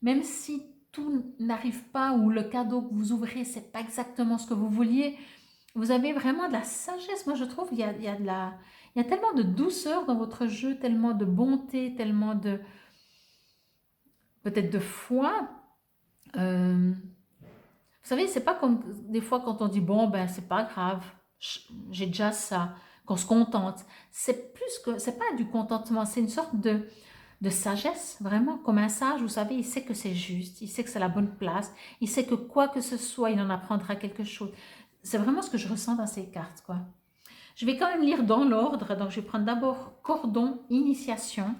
Speaker 1: même si tout n'arrive pas ou le cadeau que vous ouvrez, c'est pas exactement ce que vous vouliez, vous avez vraiment de la sagesse. Moi, je trouve qu'il y a, il y a tellement de douceur dans votre jeu, tellement de bonté, tellement de, peut-être de foi. Euh, vous savez, c'est pas comme des fois quand on dit, bon, ben, c'est pas grave, j'ai déjà ça, qu'on se contente. C'est plus que, c'est pas du contentement, c'est une sorte de sagesse, vraiment, comme un sage, vous savez, il sait que c'est juste, il sait que c'est la bonne place, il sait que quoi que ce soit, il en apprendra quelque chose. C'est vraiment ce que je ressens dans ces cartes, quoi. Je vais quand même lire dans l'ordre, donc je vais prendre d'abord cordon, initiation,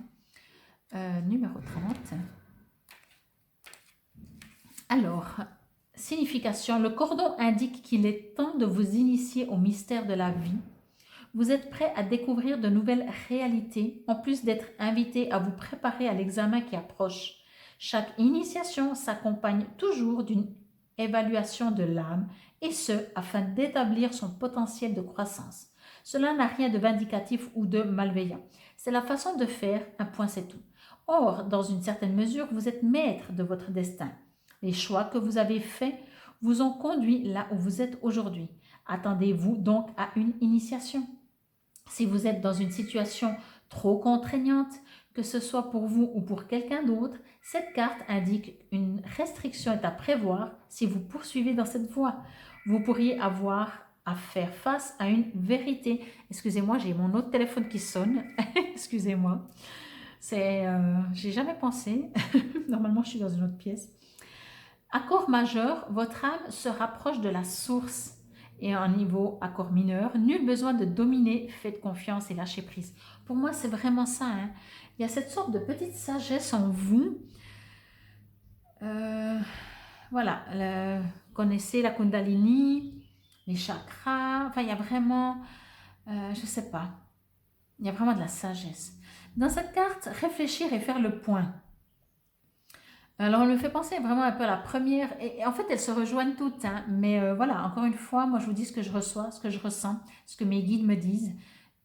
Speaker 1: numéro 30. Alors, signification, le cordon indique qu'il est temps de vous initier au mystère de la vie. Vous êtes prêt à découvrir de nouvelles réalités, en plus d'être invité à vous préparer à l'examen qui approche. Chaque initiation s'accompagne toujours d'une évaluation de l'âme, et ce, afin d'établir son potentiel de croissance. Cela n'a rien de vindicatif ou de malveillant. C'est la façon de faire, un point c'est tout. Or, dans une certaine mesure, vous êtes maître de votre destin. Les choix que vous avez faits vous ont conduit là où vous êtes aujourd'hui. Attendez-vous donc à une initiation. Si vous êtes dans une situation trop contraignante, que ce soit pour vous ou pour quelqu'un d'autre, cette carte indique une restriction est à prévoir si vous poursuivez dans cette voie. Vous pourriez avoir à faire face à une vérité. Excusez-moi, j'ai mon autre téléphone qui sonne. Excusez-moi. J'ai jamais pensé. Normalement, je suis dans une autre pièce. Accord majeur, votre âme se rapproche de la source. Et en niveau accord mineur, nul besoin de dominer, faites confiance et lâchez prise. Pour moi, c'est vraiment ça. Hein. Il y a cette sorte de petite sagesse en vous. Euh, voilà, connaissez la Kundalini, les chakras. Enfin, il y a vraiment, je ne sais pas, il y a vraiment de la sagesse. Dans cette carte, réfléchir et faire le point. Alors, on me fait penser vraiment un peu à la première, et en fait, elles se rejoignent toutes, hein, mais voilà, encore une fois, moi, je vous dis ce que je reçois, ce que je ressens, ce que mes guides me disent,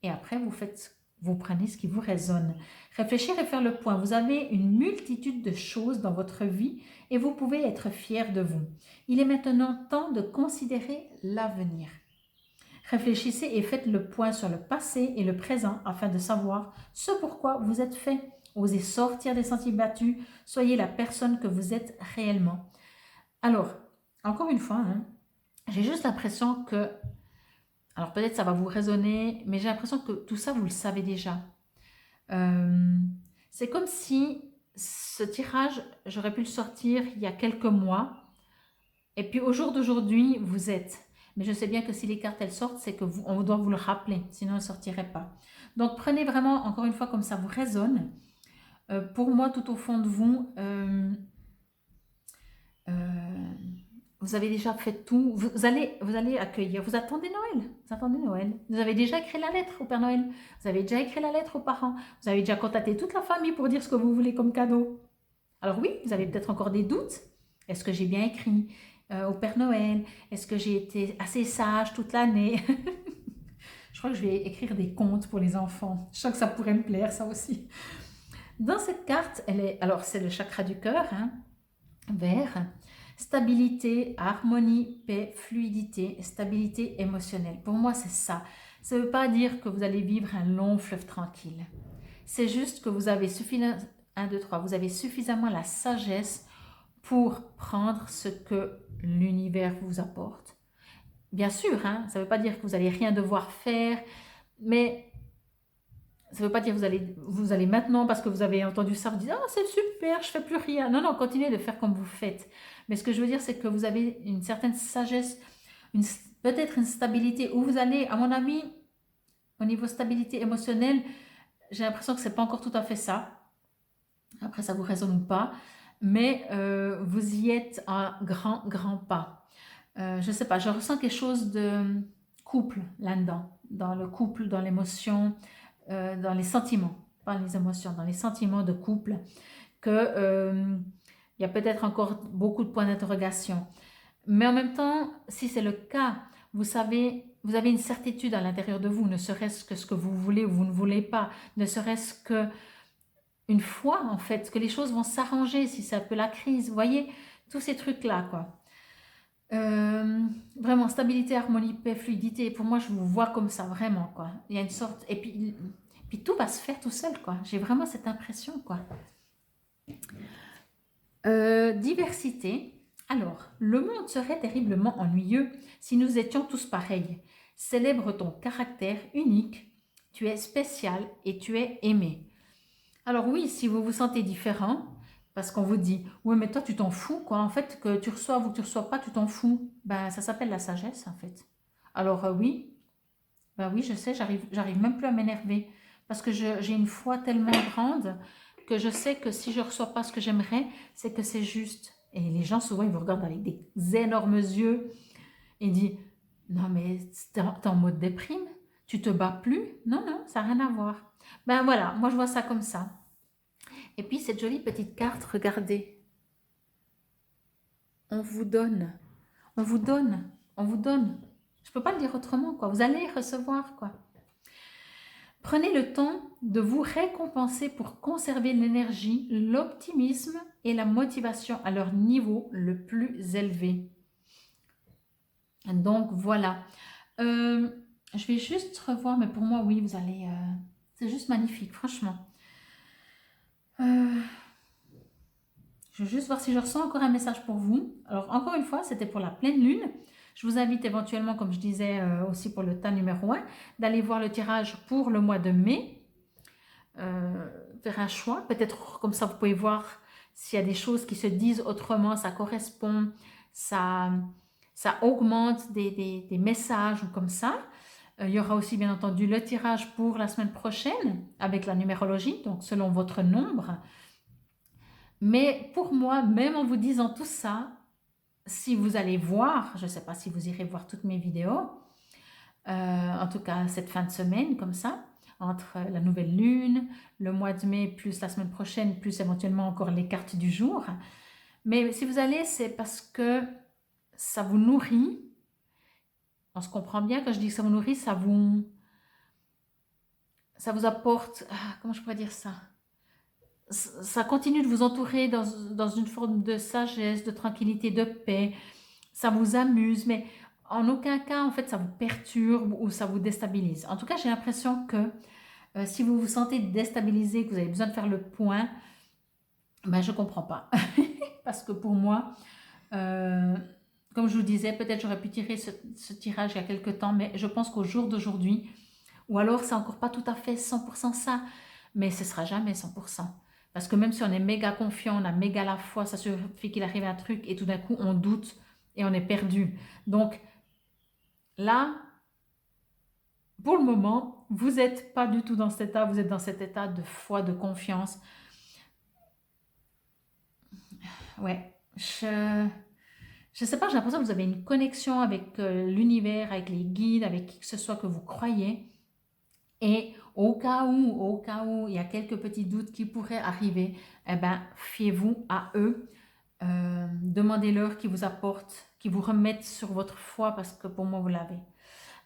Speaker 1: et après, vous prenez ce qui vous résonne. Réfléchir et faire le point. Vous avez une multitude de choses dans votre vie, et vous pouvez être fier de vous. Il est maintenant temps de considérer l'avenir. Réfléchissez et faites le point sur le passé et le présent afin de savoir ce pourquoi vous êtes fait. Osez sortir des sentiers battus, soyez la personne que vous êtes réellement. Alors, encore une fois, hein, j'ai juste l'impression que, alors peut-être ça va vous résonner, mais j'ai l'impression que tout ça, vous le savez déjà. C'est comme si ce tirage, j'aurais pu le sortir il y a quelques mois, et puis au jour d'aujourd'hui, vous êtes. Mais je sais bien que si les cartes elles sortent, c'est que on doit vous le rappeler, sinon elles ne sortiraient pas. Donc prenez vraiment, encore une fois, comme ça vous résonne. Pour moi, tout au fond de vous, euh, vous avez déjà fait tout. Vous allez accueillir. Vous attendez Noël. Vous attendez Noël. Vous avez déjà écrit la lettre au Père Noël. Vous avez déjà écrit la lettre aux parents. Vous avez déjà contacté toute la famille pour dire ce que vous voulez comme cadeau. Alors oui, vous avez peut-être encore des doutes. Est-ce que j'ai bien écrit au Père Noël? Est-ce que j'ai été assez sage toute l'année? Je crois que je vais écrire des contes pour les enfants. Je sens que ça pourrait me plaire, ça aussi. Dans cette carte, alors c'est le chakra du cœur, hein, vert. Stabilité, harmonie, paix, fluidité, stabilité émotionnelle. Pour moi, c'est ça. Ça ne veut pas dire que vous allez vivre un long fleuve tranquille. C'est juste que vous avez vous avez suffisamment la sagesse pour prendre ce que l'univers vous apporte. Bien sûr, hein, ça ne veut pas dire que vous n'allez rien devoir faire, mais ça ne veut pas dire que vous allez maintenant, parce que vous avez entendu ça, vous dites « Ah, c'est super, je ne fais plus rien ». Non, non, continuez de faire comme vous faites. Mais ce que je veux dire, c'est que vous avez une certaine sagesse, peut-être une stabilité, où vous allez, à mon avis, au niveau stabilité émotionnelle, j'ai l'impression que ce n'est pas encore tout à fait ça. Après, ça vous résonne ou pas. Mais vous y êtes à grand pas. Je ne sais pas, je ressens quelque chose de couple là-dedans. Dans le couple, dans l'émotion, dans les sentiments, pas les émotions, dans les sentiments de couple, que il y a peut-être encore beaucoup de points d'interrogation. Mais en même temps, si c'est le cas, vous savez, vous avez une certitude à l'intérieur de vous, ne serait-ce que ce que vous voulez ou vous ne voulez pas, ne serait-ce que une foi en fait, que les choses vont s'arranger si c'est un peu la crise, vous voyez, tous ces trucs-là, quoi. Vraiment, stabilité, harmonie, paix, fluidité, pour moi, je vous vois comme ça, vraiment, quoi. Il y a une sorte, et puis tout va se faire tout seul, quoi. J'ai vraiment cette impression, quoi. Diversité. Alors, le monde serait terriblement ennuyeux si nous étions tous pareils. Célèbre ton caractère unique. Tu es spécial et tu es aimé. Alors oui, si vous vous sentez différent, parce qu'on vous dit, oui, mais toi, tu t'en fous, quoi. En fait, que tu reçoives ou que tu ne reçois pas, tu t'en fous. Ben, ça s'appelle la sagesse, en fait. Alors oui, ben oui, je sais, j'arrive même plus à m'énerver. Parce que j'ai une foi tellement grande que je sais que si je ne reçois pas ce que j'aimerais, c'est que c'est juste. Et les gens, souvent, ils vous regardent avec des énormes yeux et disent, non, mais t'es en mode déprime, tu te bats plus? Non, non, ça n'a rien à voir. Ben voilà, moi je vois ça comme ça. Et puis cette jolie petite carte, regardez. On vous donne, on vous donne, on vous donne. Je ne peux pas le dire autrement, quoi. Vous allez recevoir, quoi. Prenez le temps de vous récompenser pour conserver l'énergie, l'optimisme et la motivation à leur niveau le plus élevé. Donc voilà. Je vais juste revoir, mais pour moi, oui, vous allez... c'est juste magnifique, franchement. Je vais juste voir si je ressens encore un message pour vous. Alors, encore une fois, c'était pour la pleine lune. Je vous invite éventuellement, comme je disais aussi pour le tas numéro 1, d'aller voir le tirage pour le mois de mai. Faire un choix. Peut-être comme ça, vous pouvez voir s'il y a des choses qui se disent autrement, ça correspond, ça augmente des messages ou comme ça. Il y aura aussi, bien entendu, le tirage pour la semaine prochaine avec la numérologie, donc selon votre nombre. Mais pour moi, même en vous disant tout ça, si vous allez voir, je ne sais pas si vous irez voir toutes mes vidéos, en tout cas cette fin de semaine comme ça, entre la nouvelle lune, le mois de mai, plus la semaine prochaine, plus éventuellement encore les cartes du jour. Mais si vous allez, c'est parce que ça vous nourrit. On se comprend bien quand je dis que ça vous nourrit, ça vous apporte, comment je pourrais dire ça? Ça continue de vous entourer dans une forme de sagesse, de tranquillité, de paix. Ça vous amuse, mais en aucun cas, en fait, ça vous perturbe ou ça vous déstabilise. En tout cas, j'ai l'impression que si vous vous sentez déstabilisé, que vous avez besoin de faire le point, ben, je ne comprends pas. Parce que pour moi, comme je vous disais, peut-être j'aurais pu tirer ce tirage il y a quelque temps, mais je pense qu'au jour d'aujourd'hui, ou alors c'est encore pas tout à fait 100% ça, mais ce sera jamais 100%. Parce que même si on est méga confiant, on a méga la foi, ça suffit qu'il arrive un truc et tout d'un coup on doute et on est perdu. Donc là, pour le moment, vous n'êtes pas du tout dans cet état, vous êtes dans cet état de foi, de confiance. ouais, je sais pas, j'ai l'impression que vous avez une connexion avec l'univers, avec les guides, avec qui que ce soit que vous croyez. Et au cas où il y a quelques petits doutes qui pourraient arriver, eh ben, fiez-vous à eux. Demandez-leur qu'ils vous apportent, qu'ils vous remettent sur votre foi parce que pour moi, vous l'avez.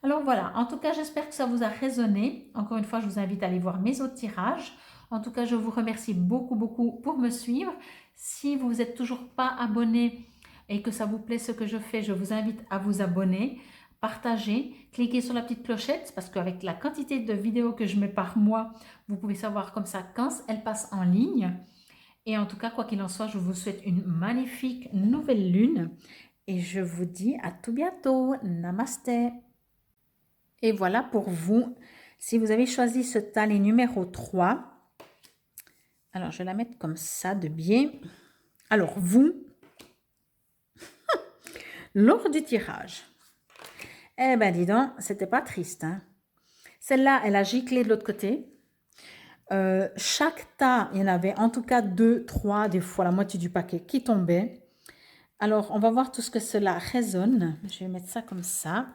Speaker 1: Alors voilà, en tout cas, j'espère que ça vous a résonné. Encore une fois, je vous invite à aller voir mes autres tirages. En tout cas, je vous remercie beaucoup, beaucoup pour me suivre. Si vous n'êtes toujours pas abonné et que ça vous plaît ce que je fais, je vous invite à vous abonner, partager, cliquez sur la petite clochette parce qu'avec la quantité de vidéos que je mets par mois, vous pouvez savoir comme ça quand elles passent en ligne. Et en tout cas, quoi qu'il en soit, je vous souhaite une magnifique nouvelle lune et je vous dis à tout bientôt. Namasté. Et voilà pour vous. Si vous avez choisi ce talet numéro 3, alors je vais la mettre comme ça de biais. Alors vous, lors du tirage, eh ben dis donc, c'était pas triste. Hein? Celle-là, elle a giclé de l'autre côté. Chaque tas, il y en avait en tout cas 2, 3, des fois la moitié du paquet qui tombait. Alors, on va voir tout ce que cela résonne. Je vais mettre ça comme ça.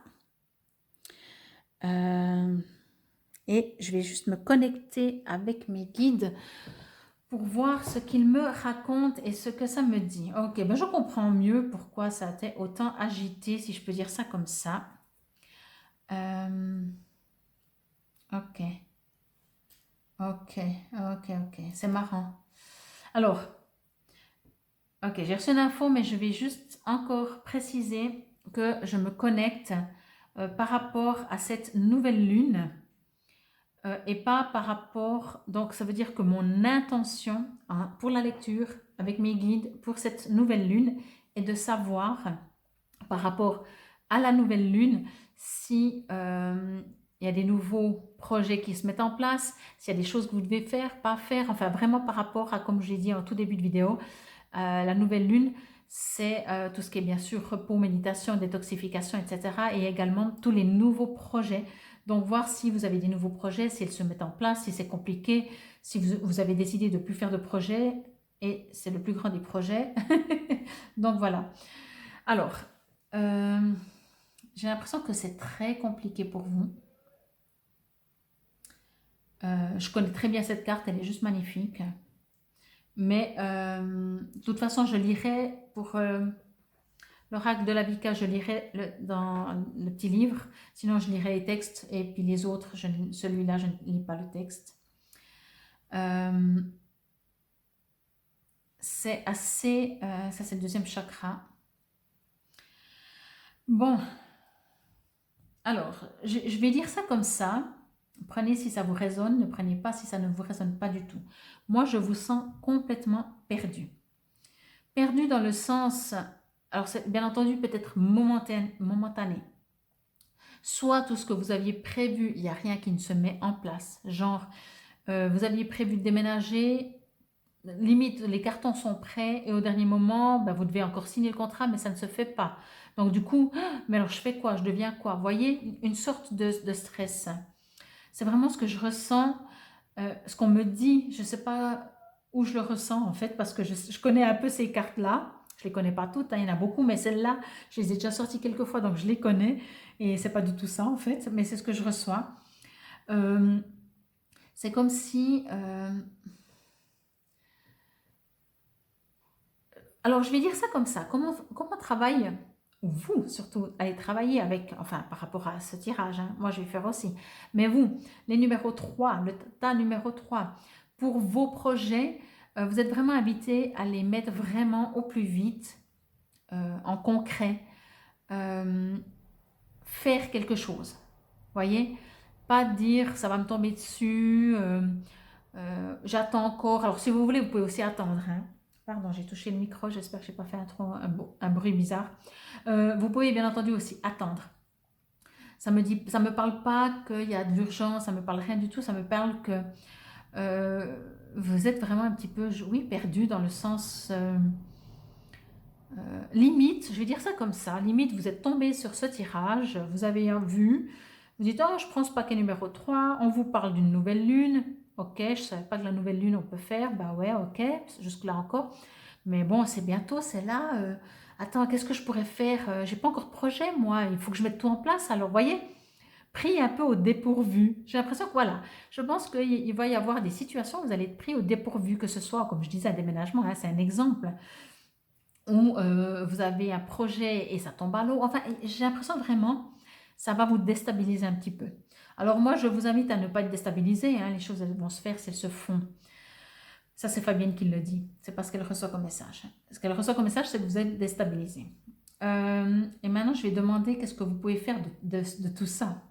Speaker 1: Et je vais juste me connecter avec mes guides pour voir ce qu'ils me racontent et ce que ça me dit. Ok, ben je comprends mieux pourquoi ça a été autant agité, si je peux dire ça comme ça. Ok, c'est marrant. Alors, ok, j'ai reçu une info, mais je vais juste encore préciser que je me connecte par rapport à cette nouvelle lune et pas par rapport, donc ça veut dire que mon intention pour la lecture avec mes guides pour cette nouvelle lune est de savoir par rapport à la nouvelle lune si il y a des nouveaux projets qui se mettent en place, s'il y a des choses que vous devez faire, pas faire, enfin vraiment par rapport à, comme j'ai dit en tout début de vidéo, la nouvelle lune, c'est tout ce qui est bien sûr repos, méditation, détoxification, etc. Et également tous les nouveaux projets. Donc voir si vous avez des nouveaux projets, si ils se mettent en place, si c'est compliqué, si vous avez décidé de ne plus faire de projet, et c'est le plus grand des projets. Donc voilà. Alors, j'ai l'impression que c'est très compliqué pour vous. Je connais très bien cette carte, elle est juste magnifique. Mais de toute façon, je lirai pour l'oracle de la Vika, je lirai dans le petit livre. Sinon, je lirai les textes et puis les autres, celui-là, je ne lis pas le texte. C'est assez... ça, c'est le deuxième chakra. Bon. Alors, je vais dire ça comme ça. Prenez si ça vous résonne, ne prenez pas si ça ne vous résonne pas du tout. Moi, je vous sens complètement perdu. Perdu dans le sens, alors c'est bien entendu peut-être momentané. Soit tout ce que vous aviez prévu, il n'y a rien qui ne se met en place. Genre, vous aviez prévu de déménager, limite les cartons sont prêts et au dernier moment, ben, vous devez encore signer le contrat, mais ça ne se fait pas. Donc du coup, mais alors je fais quoi? Je deviens quoi? Vous voyez, une sorte de stress. C'est vraiment ce que je ressens, ce qu'on me dit. Je ne sais pas où je le ressens en fait, parce que je connais un peu ces cartes-là. Je ne les connais pas toutes, hein, il y en a beaucoup, mais celles-là, je les ai déjà sorties quelques fois, donc je les connais. Et c'est pas du tout ça en fait, mais c'est ce que je reçois. C'est comme si... Alors, je vais dire ça comme ça. Comment travaille, ou vous surtout, allez travailler avec, enfin, par rapport à ce tirage, hein, moi je vais faire aussi. Mais vous, les numéros 3, le tas numéro 3, pour vos projets, vous êtes vraiment invité à les mettre vraiment au plus vite, en concret, faire quelque chose. Voyez? Pas dire ça va me tomber dessus, j'attends encore. Alors, si vous voulez, vous pouvez aussi attendre, hein. Pardon, j'ai touché le micro, j'espère que je n'ai pas fait un bruit bizarre. Vous pouvez bien entendu aussi attendre. Ça me parle pas qu'il y a de l'urgence, ça me parle rien du tout, ça me parle que vous êtes vraiment un petit peu, oui, perdu dans le sens limite, je vais dire ça comme ça, limite vous êtes tombé sur ce tirage, vous avez vu, vous dites, oh je prends ce paquet numéro 3, on vous parle d'une nouvelle lune, ok, je ne savais pas que la nouvelle lune on peut faire, bah ouais, ok, jusque là encore. Mais bon, c'est bientôt, c'est là. Attends, qu'est-ce que je pourrais faire? J'ai pas encore de projet, moi. Il faut que je mette tout en place. Alors, voyez, pris un peu au dépourvu. J'ai l'impression que voilà, je pense qu'il va y avoir des situations où vous allez être pris au dépourvu, que ce soit, comme je disais, un déménagement, hein, c'est un exemple, où vous avez un projet et ça tombe à l'eau. Enfin, j'ai l'impression vraiment, ça va vous déstabiliser un petit peu. Alors moi, je vous invite à ne pas être déstabilisé, hein, les choses elles vont se faire si elles se font. Ça, c'est Fabienne qui le dit. C'est parce qu'elle reçoit comme message. Ce qu'elle reçoit comme message, c'est que vous êtes déstabilisé. Et maintenant, je vais demander qu'est-ce que vous pouvez faire de tout ça.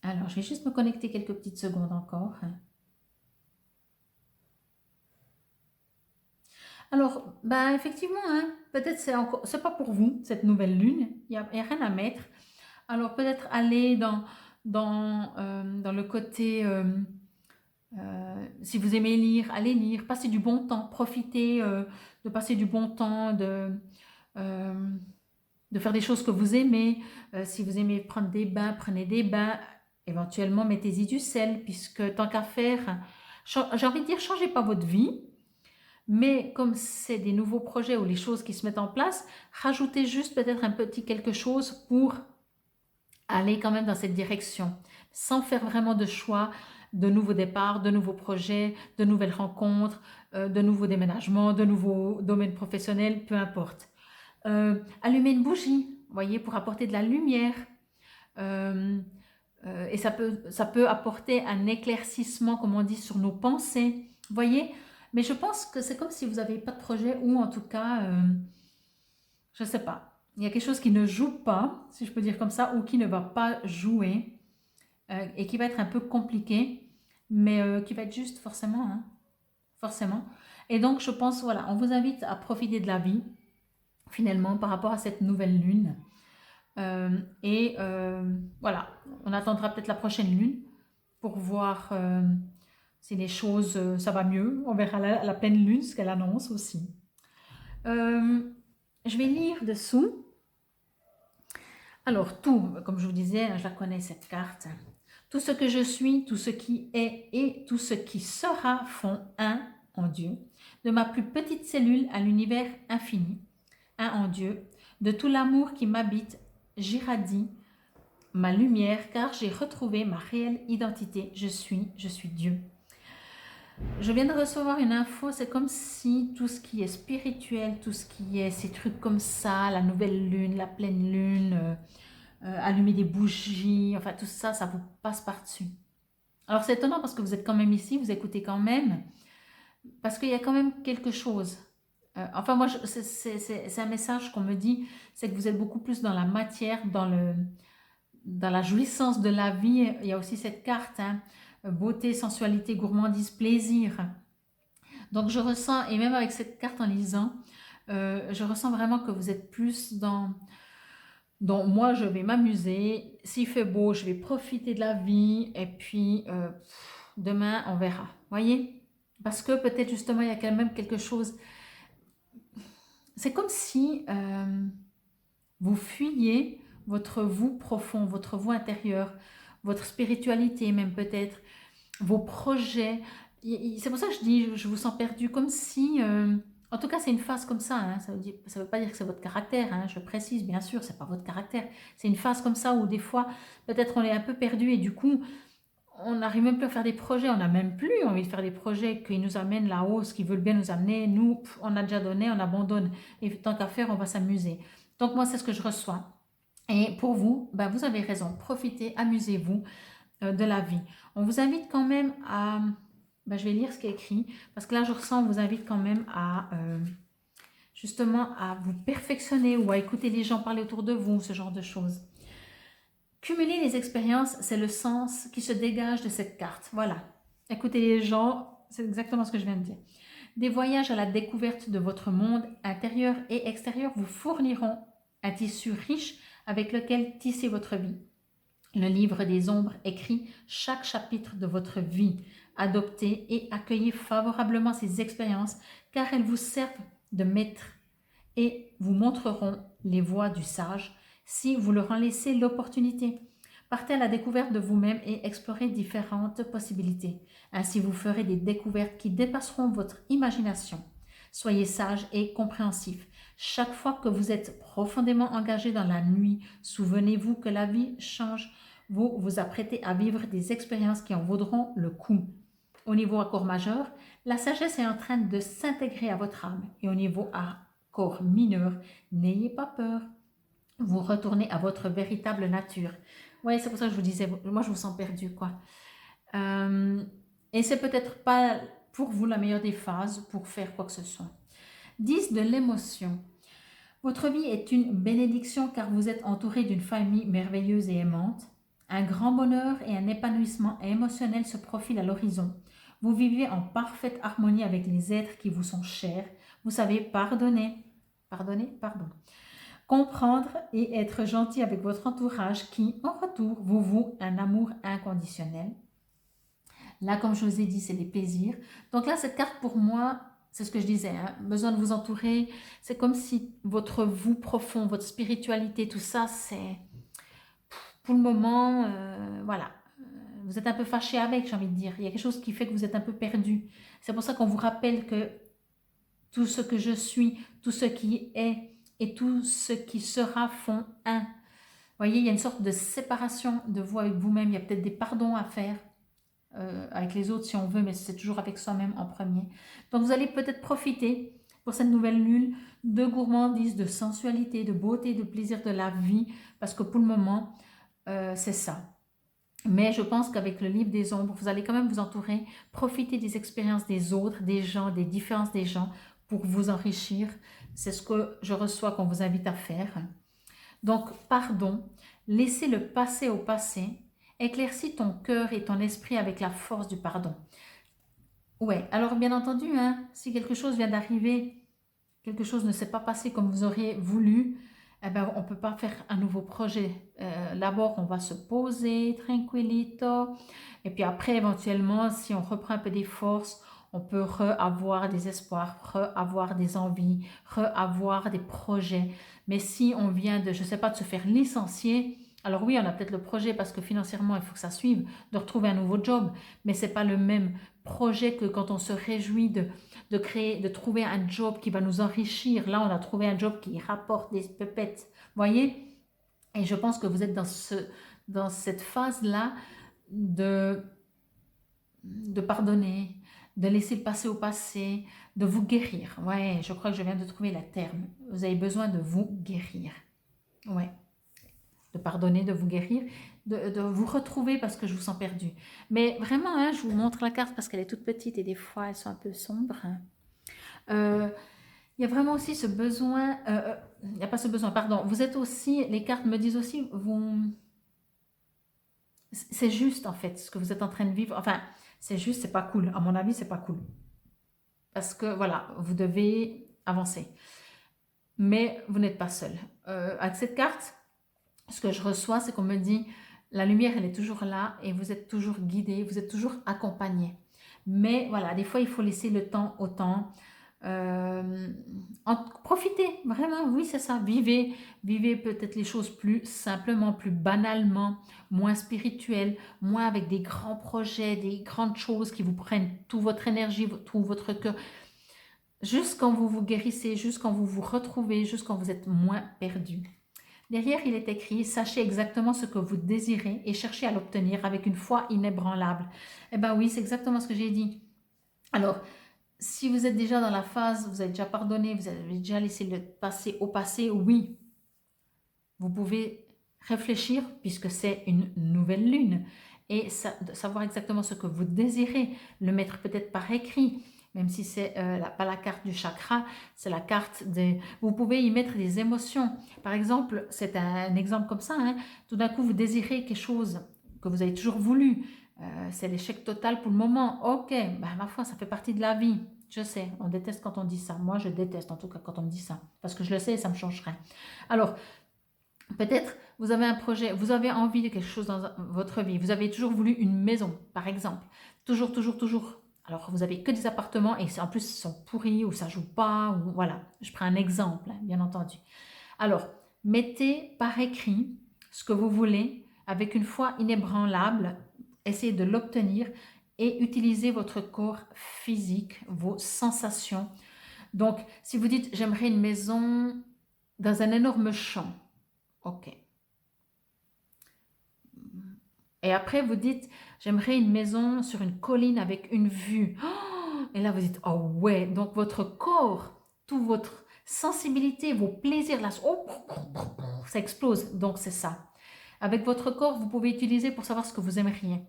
Speaker 1: Alors, je vais juste me connecter quelques petites secondes encore. Alors, ben effectivement, hein, peut-être c'est pas pour vous, cette nouvelle lune. Il y a rien à mettre. Alors, peut-être aller dans le côté, si vous aimez lire, allez lire, passez du bon temps, profitez de passer du bon temps, euh, de faire des choses que vous aimez. Si vous aimez prendre des bains, prenez des bains. Éventuellement, mettez-y du sel, puisque tant qu'à faire, j'ai envie de dire, changez pas votre vie, mais comme c'est des nouveaux projets ou les choses qui se mettent en place, rajoutez juste peut-être un petit quelque chose pour aller quand même dans cette direction, sans faire vraiment de choix, de nouveaux départs, de nouveaux projets, de nouvelles rencontres, de nouveaux déménagements, de nouveaux domaines professionnels, peu importe. Allumer une bougie, vous voyez, pour apporter de la lumière. Euh, et ça peut apporter un éclaircissement, comme on dit, sur nos pensées. Vous voyez? Mais je pense que c'est comme si vous n'avez pas de projet ou en tout cas, je ne sais pas. Il y a quelque chose qui ne joue pas, si je peux dire comme ça, ou qui ne va pas jouer et qui va être un peu compliqué, mais qui va être juste forcément, hein, forcément. Et donc, je pense, voilà, on vous invite à profiter de la vie, finalement, par rapport à cette nouvelle lune. Voilà, on attendra peut-être la prochaine lune pour voir si les choses, ça va mieux. On verra la pleine lune, ce qu'elle annonce aussi. Euh, je vais lire dessous. Alors, tout, comme je vous disais, hein, je la connais cette carte. Tout ce que je suis, tout ce qui est et tout ce qui sera font un en Dieu. De ma plus petite cellule à l'univers infini, un en Dieu. De tout l'amour qui m'habite, j'irradie ma lumière car j'ai retrouvé ma réelle identité. Je suis Dieu. Je viens de recevoir une info, c'est comme si tout ce qui est spirituel, tout ce qui est ces trucs comme ça, la nouvelle lune, la pleine lune, allumer des bougies, enfin tout ça, ça vous passe par-dessus. Alors c'est étonnant parce que vous êtes quand même ici, vous écoutez quand même, parce qu'il y a quand même quelque chose. Enfin moi, c'est un message qu'on me dit, c'est que vous êtes beaucoup plus dans la matière, dans la jouissance de la vie. Il y a aussi cette carte, hein, beauté, sensualité, gourmandise, plaisir. Donc je ressens, et même avec cette carte en lisant, je ressens vraiment que vous êtes plus dans moi je vais m'amuser, s'il fait beau je vais profiter de la vie et puis demain on verra, voyez? Parce que peut-être justement il y a quand même quelque chose, c'est comme si vous fuyiez votre vous profond, votre vous intérieur, votre spiritualité même peut-être, vos projets. C'est pour ça que je dis, je vous sens perdu, comme si, en tout cas c'est une phase comme ça, hein, ça veut pas dire que c'est votre caractère, hein, je précise, bien sûr, c'est pas votre caractère, c'est une phase comme ça où des fois, peut-être on est un peu perdu et du coup, on n'arrive même plus à faire des projets, on n'a même plus envie de faire des projets qui nous amènent là-haut, ce qui veulent bien nous amener, nous, on a déjà donné, on abandonne, et tant qu'à faire, on va s'amuser. Donc moi, c'est ce que je reçois. Et pour vous, ben, vous avez raison, profitez, amusez-vous de la vie. On vous invite quand même à, ben, je vais lire ce qui est écrit, parce que là je ressens, on vous invite quand même à justement à vous perfectionner ou à écouter les gens parler autour de vous, ce genre de choses. Cumuler les expériences, c'est le sens qui se dégage de cette carte. Voilà. Écoutez les gens, c'est exactement ce que je viens de dire. Des voyages à la découverte de votre monde intérieur et extérieur vous fourniront un tissu riche avec lequel tisser votre vie. Le livre des ombres écrit chaque chapitre de votre vie. Adoptez et accueillez favorablement ces expériences car elles vous servent de maître et vous montreront les voies du sage si vous leur en laissez l'opportunité. Partez à la découverte de vous-même et explorez différentes possibilités. Ainsi, vous ferez des découvertes qui dépasseront votre imagination. Soyez sage et compréhensif. Chaque fois que vous êtes profondément engagé dans la nuit, souvenez-vous que la vie change. Vous vous apprêtez à vivre des expériences qui en vaudront le coup. Au niveau accord majeur, la sagesse est en train de s'intégrer à votre âme. Et au niveau accord mineur, n'ayez pas peur. Vous retournez à votre véritable nature. Oui, c'est pour ça que je vous disais, moi je vous sens perdu, quoi. Euh, et c'est peut-être pas pour vous la meilleure des phases pour faire quoi que ce soit. 10 de l'émotion. Votre vie est une bénédiction car vous êtes entouré d'une famille merveilleuse et aimante. Un grand bonheur et un épanouissement émotionnel se profilent à l'horizon. Vous vivez en parfaite harmonie avec les êtres qui vous sont chers. Vous savez pardonner. Pardonner? Pardon. Comprendre et être gentil avec votre entourage qui, en retour, vous voue un amour inconditionnel. Là, comme je vous ai dit, c'est les plaisirs. Donc là, cette carte, pour moi, c'est ce que je disais, hein, besoin de vous entourer. C'est comme si votre vous profond, votre spiritualité, tout ça, c'est pour le moment, voilà. Vous êtes un peu fâché avec, j'ai envie de dire. Il y a quelque chose qui fait que vous êtes un peu perdu. C'est pour ça qu'on vous rappelle que tout ce que je suis, tout ce qui est et tout ce qui sera font un. Vous voyez, il y a une sorte de séparation de vous avec vous-même. Il y a peut-être des pardons à faire avec les autres si on veut, mais c'est toujours avec soi-même en premier. Donc vous allez peut-être profiter pour cette nouvelle lune de gourmandise, de sensualité, de beauté, de plaisir de la vie, parce que pour le moment, c'est ça. Mais je pense qu'avec le livre des ombres, vous allez quand même vous entourer, profiter des expériences des autres, des gens, des différences des gens pour vous enrichir. C'est ce que je reçois qu'on vous invite à faire. Donc, pardon, laissez le passé au passé, éclaircis ton cœur et ton esprit avec la force du pardon. Ouais, alors bien entendu, hein, si quelque chose vient d'arriver, quelque chose ne s'est pas passé comme vous auriez voulu, eh ben, on ne peut pas faire un nouveau projet. D'abord, on va se poser, tranquillito, et puis après, éventuellement, si on reprend un peu des forces, on peut avoir des espoirs, avoir des envies, avoir des projets. Mais si on vient de, je ne sais pas, de se faire licencier, alors oui, on a peut-être le projet parce que financièrement, il faut que ça suive, de retrouver un nouveau job, mais ce n'est pas le même projet que quand on se réjouit de créer, de trouver un job qui va nous enrichir. Là, on a trouvé un job qui rapporte des pépettes, voyez. Et je pense que vous êtes dans cette phase-là de pardonner, de laisser le passé au passé, de vous guérir. Ouais, je crois que je viens de trouver le terme. Vous avez besoin de vous guérir. Ouais, de pardonner, de vous guérir, de vous retrouver parce que je vous sens perdu. Mais vraiment, hein, je vous montre la carte parce qu'elle est toute petite et des fois, elles sont un peu sombres. Il y a vraiment aussi ce besoin, il n'y a pas ce besoin, pardon, vous êtes aussi, les cartes me disent aussi, c'est juste en fait ce que vous êtes en train de vivre, enfin, c'est juste, c'est pas cool, à mon avis, c'est pas cool. Parce que voilà, vous devez avancer. Mais vous n'êtes pas seul. Avec cette carte, ce que je reçois, c'est qu'on me dit, la lumière, elle est toujours là et vous êtes toujours guidé, vous êtes toujours accompagné. Mais voilà, des fois, il faut laisser le temps au temps. Profitez, vraiment, oui, c'est ça. Vivez peut-être les choses plus simplement, plus banalement, moins spirituelles, moins avec des grands projets, des grandes choses qui vous prennent toute votre énergie, tout votre cœur. Juste quand vous vous guérissez, juste quand vous vous retrouvez, juste quand vous êtes moins perdu. Derrière, il est écrit « Sachez exactement ce que vous désirez et cherchez à l'obtenir avec une foi inébranlable. » Eh bien oui, c'est exactement ce que j'ai dit. Alors, si vous êtes déjà dans la phase, vous avez déjà pardonné, vous avez déjà laissé le passé au passé, oui, vous pouvez réfléchir puisque c'est une nouvelle lune et savoir exactement ce que vous désirez, le mettre peut-être par écrit, même si c'est pas la carte du chakra, c'est la carte des... Vous pouvez y mettre des émotions. Par exemple, c'est un exemple comme ça, hein, tout d'un coup vous désirez quelque chose que vous avez toujours voulu, c'est l'échec total pour le moment. Ok, bah, ma foi, ça fait partie de la vie. Je sais, on déteste quand on dit ça. Moi, je déteste en tout cas quand on me dit ça. Parce que je le sais et ça me changerait. Alors, peut-être vous avez un projet, vous avez envie de quelque chose dans votre vie. Vous avez toujours voulu une maison, par exemple. Toujours, toujours, toujours. Alors, vous avez que des appartements et en plus, ils sont pourris ou ça joue pas. Ou, voilà, je prends un exemple, hein, bien entendu. Alors, mettez par écrit ce que vous voulez avec une foi inébranlable, essayez de l'obtenir et utilisez votre corps physique, vos sensations. Donc, si vous dites, j'aimerais une maison dans un énorme champ, ok. Et après, vous dites, j'aimerais une maison sur une colline avec une vue. Oh, et là, vous dites, oh ouais, donc votre corps, toute votre sensibilité, vos plaisirs, là, oh, ça explose. Donc, c'est ça. Avec votre corps, vous pouvez utiliser pour savoir ce que vous aimeriez.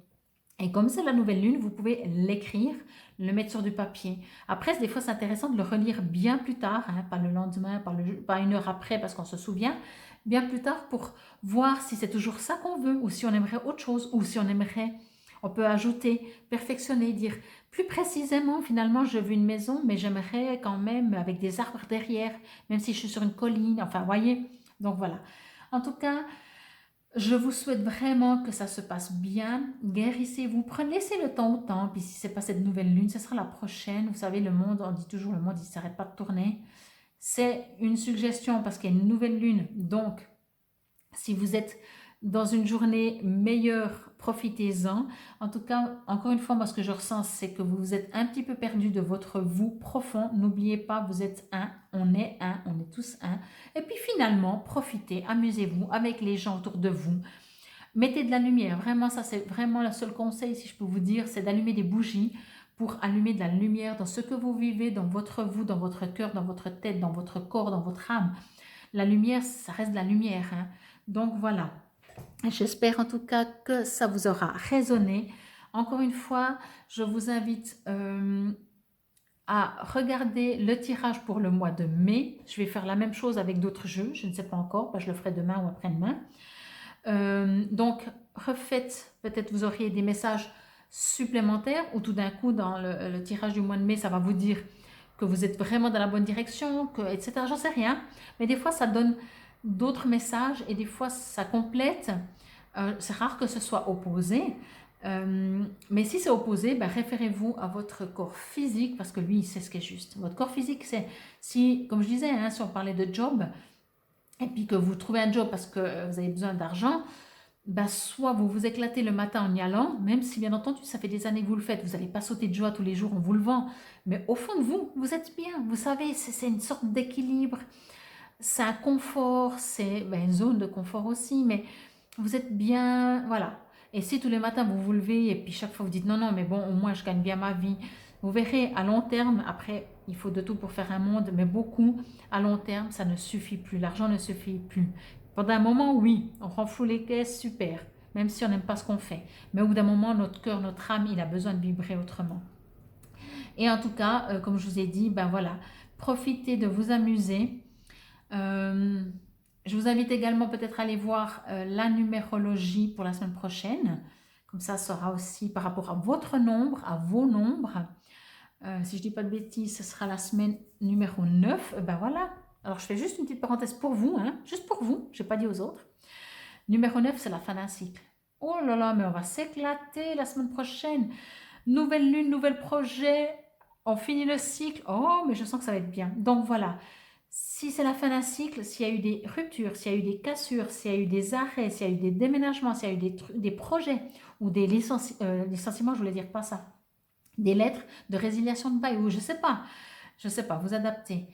Speaker 1: Et comme c'est la nouvelle lune, vous pouvez l'écrire, le mettre sur du papier. Après, des fois, c'est intéressant de le relire bien plus tard, hein, pas le lendemain, pas une heure après parce qu'on se souvient, bien plus tard pour voir si c'est toujours ça qu'on veut ou si on aimerait autre chose ou si on aimerait, on peut ajouter, perfectionner, dire plus précisément, finalement, je veux une maison, mais j'aimerais quand même avec des arbres derrière, même si je suis sur une colline, enfin, voyez. Donc voilà. En tout cas, je vous souhaite vraiment que ça se passe bien. Guérissez-vous. Laissez le temps au temps. Puis si ce n'est pas cette nouvelle lune, ce sera la prochaine. Vous savez, le monde, on dit toujours, le monde, il ne s'arrête pas de tourner. C'est une suggestion parce qu'il y a une nouvelle lune. Donc, si vous êtes dans une journée meilleure, profitez-en. En tout cas, encore une fois, moi, ce que je ressens, c'est que vous êtes un petit peu perdu de votre vous profond. N'oubliez pas, vous êtes un, on est tous un. Et puis finalement, profitez, amusez-vous avec les gens autour de vous. Mettez de la lumière. Vraiment, ça, c'est vraiment le seul conseil, si je peux vous dire, c'est d'allumer des bougies pour allumer de la lumière dans ce que vous vivez, dans votre vous, dans votre cœur, dans votre tête, dans votre corps, dans votre âme. La lumière, ça reste de la lumière, hein. Donc voilà. J'espère en tout cas que ça vous aura résonné. Encore une fois, je vous invite à regarder le tirage pour le mois de mai. Je vais faire la même chose avec d'autres jeux, je ne sais pas encore, je le ferai demain ou après-demain. Donc, refaites, peut-être vous auriez des messages supplémentaires ou tout d'un coup, dans le tirage du mois de mai, ça va vous dire que vous êtes vraiment dans la bonne direction, etc. J'en sais rien, mais des fois, ça donne d'autres messages et des fois, ça complète. C'est rare que ce soit opposé, mais si c'est opposé, référez-vous à votre corps physique parce que lui, il sait ce qui est juste. Votre corps physique, c'est, si, comme je disais, hein, si on parlait de job, et puis que vous trouvez un job parce que vous avez besoin d'argent, soit vous vous éclatez le matin en y allant, même si bien entendu ça fait des années que vous le faites, vous n'allez pas sauter de joie tous les jours, on vous le vend, mais au fond de vous, vous êtes bien, vous savez, c'est une sorte d'équilibre, c'est un confort, c'est une zone de confort aussi, mais vous êtes bien, voilà. Et si tous les matins vous vous levez et puis chaque fois vous dites non, non, mais bon, au moins je gagne bien ma vie, vous verrez à long terme, après il faut de tout pour faire un monde, mais beaucoup, à long terme, ça ne suffit plus, l'argent ne suffit plus. Pendant un moment, oui, on renfloue les caisses, super, même si on n'aime pas ce qu'on fait. Mais au bout d'un moment, notre cœur, notre âme, il a besoin de vibrer autrement. Et en tout cas, comme je vous ai dit, voilà, profitez de vous amuser. Je vous invite également peut-être à aller voir la numérologie pour la semaine prochaine. Comme ça sera aussi par rapport à votre nombre, à vos nombres. Si je ne dis pas de bêtises, ce sera la semaine numéro 9. Voilà. Alors, je fais juste une petite parenthèse pour vous, hein, juste pour vous, je n'ai pas dit aux autres. Numéro 9, c'est la fin d'un cycle. Oh là là, mais on va s'éclater la semaine prochaine. Nouvelle lune, nouvel projet, on finit le cycle. Oh, mais je sens que ça va être bien. Donc voilà, si c'est la fin d'un cycle, s'il y a eu des ruptures, s'il y a eu des cassures, s'il y a eu des arrêts, s'il y a eu des déménagements, s'il y a eu des projets ou des licenciements, je voulais dire pas ça, des lettres de résiliation de bail ou je ne sais pas, vous adaptez.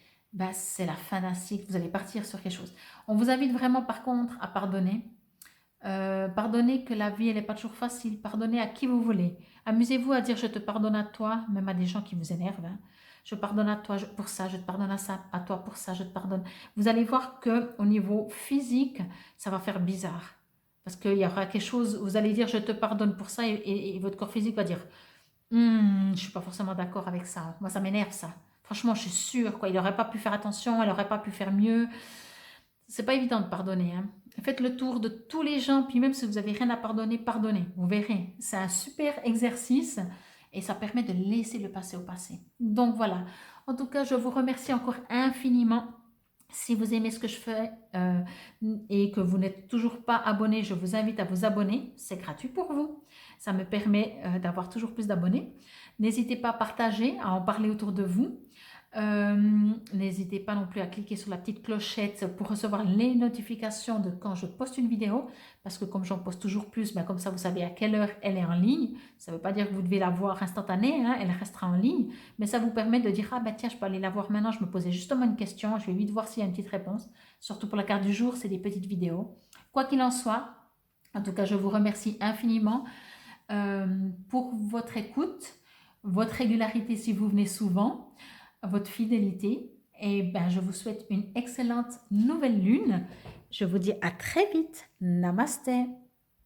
Speaker 1: C'est la fin d'un cycle, vous allez partir sur quelque chose. On vous invite vraiment par contre à pardonner. Pardonnez que la vie, elle n'est pas toujours facile. Pardonnez à qui vous voulez. Amusez-vous à dire je te pardonne à toi, même à des gens qui vous énervent. Hein. Je pardonne à toi pour ça, je te pardonne à toi pour ça, je te pardonne. Vous allez voir qu'au niveau physique, ça va faire bizarre. Parce qu'il y aura quelque chose, vous allez dire je te pardonne pour ça et votre corps physique va dire je ne suis pas forcément d'accord avec ça. Moi, ça m'énerve ça. Franchement, je suis sûre, quoi. Il n'aurait pas pu faire attention, elle n'aurait pas pu faire mieux. C'est pas évident de pardonner. Hein. Faites le tour de tous les gens, puis même si vous n'avez rien à pardonner, pardonnez. Vous verrez. C'est un super exercice et ça permet de laisser le passé au passé. Donc voilà. En tout cas, je vous remercie encore infiniment. Si vous aimez ce que je fais et que vous n'êtes toujours pas abonné, je vous invite à vous abonner. C'est gratuit pour vous. Ça me permet d'avoir toujours plus d'abonnés. N'hésitez pas à partager, à en parler autour de vous. N'hésitez pas non plus à cliquer sur la petite clochette pour recevoir les notifications de quand je poste une vidéo, parce que comme j'en poste toujours plus, ben comme ça vous savez à quelle heure elle est en ligne. Ça ne veut pas dire que vous devez la voir instantanée, hein, elle restera en ligne, mais ça vous permet de dire, ah ben tiens, je peux aller la voir maintenant, je me posais justement une question, je vais vite voir s'il y a une petite réponse. Surtout pour la carte du jour, c'est des petites vidéos. Quoi qu'il en soit, en tout cas, je vous remercie infiniment pour votre écoute, votre régularité si vous venez souvent, votre fidélité. Et ben, je vous souhaite une excellente nouvelle lune. Je vous dis à très vite. Namasté.